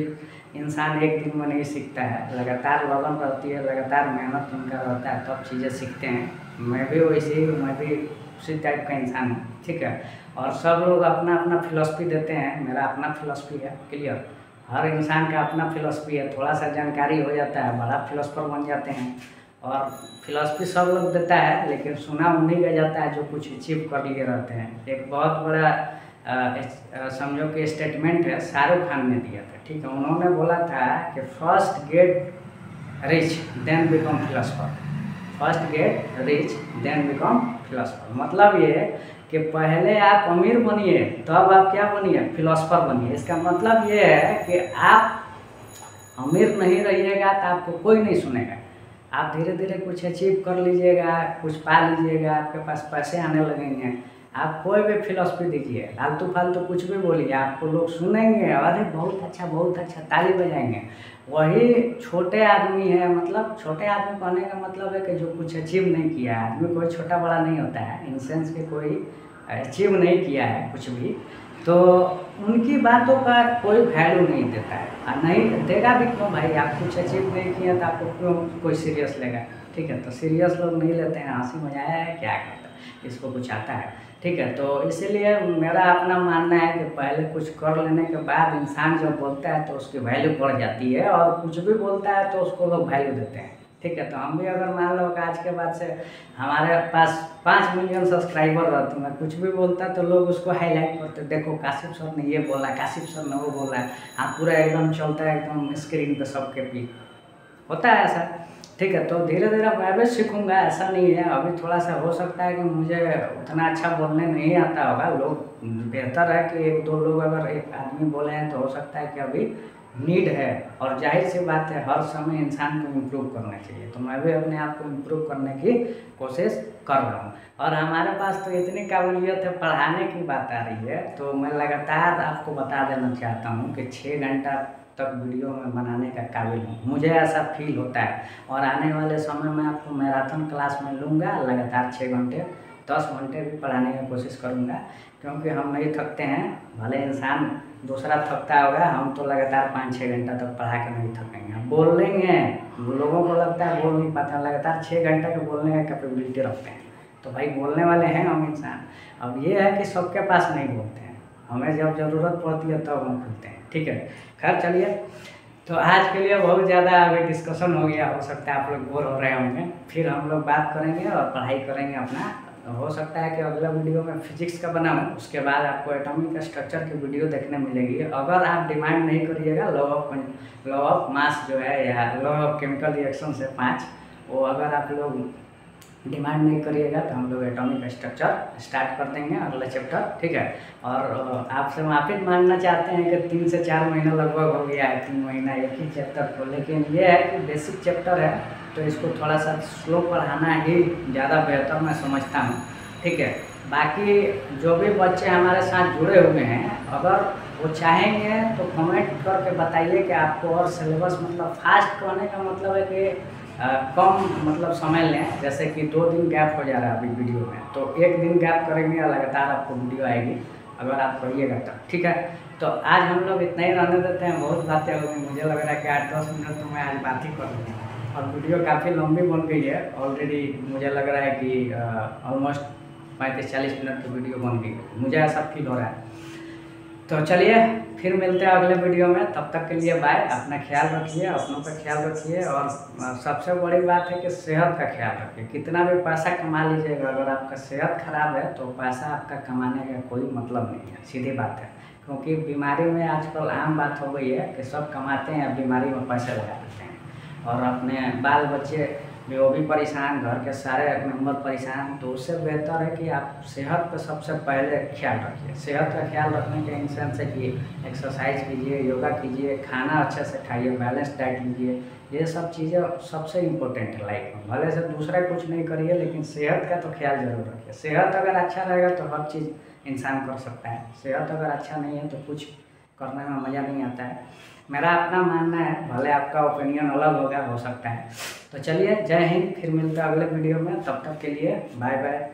इंसान एक दिन में नहीं सीखता है, लगातार लगन रहती है, लगातार मेहनत उनका रहता है, तब चीज़ें सीखते हैं। मैं भी वैसे ही, मैं भी उसी टाइप का इंसान हूँ, ठीक है। और सब लोग अपना अपना फिलॉसफी देते हैं, मेरा अपना फिलॉसफी है, क्लियर। हर इंसान का अपना फिलॉसफी है, थोड़ा सा जानकारी हो जाता है बड़ा फिलॉसफर बन जाते हैं। और फिलॉसफी सब लोग देता है, लेकिन सुना उन्हीं का जाता है जो कुछ अचीव कर लिए रहते हैं। एक बहुत बड़ा समझो कि स्टेटमेंट है, शाहरुख खान ने दिया था, ठीक है। उन्होंने बोला था कि first get rich then become philosopher, first get rich then become philosopher. मतलब ये कि पहले आप अमीर बनिए, तब आप क्या बनिए? फिलॉसफर बनिए। इसका मतलब ये है कि आप अमीर नहीं रहिएगा तो आपको कोई नहीं सुनेगा। आप धीरे धीरे कुछ अचीव कर लीजिएगा, कुछ पा लीजिएगा, आपके पास पैसे आने लगेंगे। आप कोई भी फिलॉसफी दीजिए, फालतू फालतू कुछ भी बोलिए, आपको लोग सुनेंगे, अरे बहुत अच्छा ताली बजाएंगे। वही छोटे आदमी है, मतलब छोटे आदमी कहने का मतलब है कि जो कुछ अचीव नहीं किया है। आदमी कोई छोटा बड़ा नहीं होता है, इन सेंस के कोई अचीव नहीं किया है कुछ भी, तो उनकी बातों का कोई वैल्यू नहीं देता है। और नहीं देगा भी क्यों भाई? आप कुछ अचीव नहीं किया तो आपको क्यों कोई सीरियस लेगा? ठीक है, तो सीरियस लोग नहीं लेते हैं, हंसी मजाया है, क्या करता है, इसको कुछ आता है, ठीक है। तो इसीलिए मेरा अपना मानना है कि पहले कुछ कर लेने के बाद इंसान जब बोलता है तो उसकी वैल्यू बढ़ जाती है, और कुछ भी बोलता है तो उसको लोग वैल्यू देते हैं, ठीक है। तो हम भी अगर मान लो कि आज के बाद से हमारे पास 5 मिलियन सब्सक्राइबर रहते, मैं कुछ भी बोलता तो लोग उसको हाईलाइट करते, देखो काशिफ सर ने ये बोला, काशिफ सर ने वो बोला, हाँ पूरा एकदम चलता है एकदम स्क्रीन पे सबके भी होता है ऐसा, ठीक है। तो धीरे धीरे मैं भी सीखूँगा, ऐसा नहीं है। अभी थोड़ा सा हो सकता है कि मुझे उतना अच्छा बोलने नहीं आता होगा, लोग बेहतर है कि 1-2 लोग अगर एक आदमी बोले हैं तो हो सकता है कि अभी नीड है, और जाहिर सी बात है हर समय इंसान को इम्प्रूव करना चाहिए। तो मैं भी अपने आप को इम्प्रूव करने की कोशिश कर रहा हूँ, और हमारे पास तो इतनी काबिलियत है, पढ़ाने की बात आ रही है तो मैं लगातार आपको बता देना चाहता हूँ कि 6 घंटा तक वीडियो में बनाने का काबिल हूँ, मुझे ऐसा फील होता है। और आने वाले समय में आपको मैराथन क्लास में लूँगा, लगातार 6 घंटे 10 घंटे भी पढ़ाने की कोशिश करूँगा, क्योंकि हम नहीं थकते हैं। भले इंसान दूसरा थकता होगा, हम तो लगातार 5-6 घंटा तक पढ़ा के नहीं थकेंगे। हम बोल लेंगे, लोगों को लगता है बोल नहीं पाते, लगातार 6 घंटे के बोलने का कैपेबिलिटी रखते हैं, तो भाई बोलने वाले हैं हम इंसान। अब ये है कि सबके पास नहीं बोलते हैं, हमें जब ज़रूरत पड़ती है तब हम खुलते हैं, ठीक है। खैर चलिए, तो आज के लिए बहुत ज़्यादा अभी डिस्कशन हो गया, हो सकता है आप लोग बोर हो रहे होंगे। फिर हम लोग बात करेंगे और पढ़ाई करेंगे अपना। हो सकता है कि अगला वीडियो में फिजिक्स का बनाऊं, उसके बाद आपको एटॉमिक स्ट्रक्चर की वीडियो देखने मिलेगी। अगर आप डिमांड नहीं करिएगा लॉ ऑफ मास जो है या लॉ ऑफ केमिकल रिएक्शन से 5, वो अगर आप लोग डिमांड नहीं करिएगा तो हम लोग एटॉमिक स्ट्रक्चर स्टार्ट कर देंगे अगला चैप्टर, ठीक है। और आपसे माफ़ी मांगना चाहते हैं कि 3 से 4 महीना लगभग हो गया है, 3 महीना एक ही चैप्टर को, लेकिन ये है कि बेसिक चैप्टर है तो इसको थोड़ा सा स्लो पढ़ाना ही ज़्यादा बेहतर मैं समझता हूँ, ठीक है। बाकी जो भी बच्चे हमारे साथ जुड़े हुए हैं, अगर वो चाहेंगे तो कमेंट करके बताइए कि आपको और सिलेबस, मतलब फास्ट करने का मतलब है कि कम मतलब समय लें, जैसे कि 2 दिन गैप हो जा रहा है अभी वीडियो में, तो 1 दिन गैप करेंगे और लगातार आपको वीडियो आएगी अगर आप करिएगा तब, ठीक है। तो आज हम लोग इतना ही रहने देते हैं, बहुत बातें हो गई, मुझे लग रहा है कि 8-10 मिनट तो मैं आज बात ही कर लूँगा और वीडियो काफ़ी लंबी बन गई है ऑलरेडी। मुझे लग रहा है कि ऑलमोस्ट 35-40 मिनट की वीडियो बन गई, मुझे ऐसा फील हो रहा है। तो चलिए फिर मिलते हैं अगले वीडियो में, तब तक के लिए बाय। अपना ख्याल रखिए, अपनों का ख्याल रखिए और सबसे बड़ी बात है कि सेहत का ख्याल रखिए। कितना भी पैसा कमा लीजिएगा, अगर आपका सेहत खराब है तो पैसा आपका कमाने का कोई मतलब नहीं है, सीधी बात है। क्योंकि बीमारी में आजकल आम बात हो गई है कि सब कमाते हैं, बीमारी में पैसे लगा देते हैं और अपने बाल बच्चे वो भी परेशान, घर के सारे मेंबर परेशान। तो उससे बेहतर है कि आप सेहत पर सबसे पहले ख्याल रखिए। सेहत का ख्याल रखने के इंसान से कि एक्सरसाइज कीजिए, योगा कीजिए, खाना अच्छे से खाइए, बैलेंस डाइट लीजिए। ये सब चीज़ें सबसे इम्पोर्टेंट है लाइफ में। भले से दूसरा कुछ नहीं करिए, लेकिन सेहत का तो ख्याल जरूर रखिए। सेहत अगर अच्छा रहेगा तो हर चीज़ इंसान कर सकता है। सेहत अगर अच्छा नहीं है तो कुछ करने में मज़ा नहीं आता है। मेरा अपना मानना है, भले आपका ओपिनियन अलग होगा, हो सकता है। तो चलिए, जय हिंद। फिर मिलते हैं अगले वीडियो में, तब तक के लिए बाय बाय।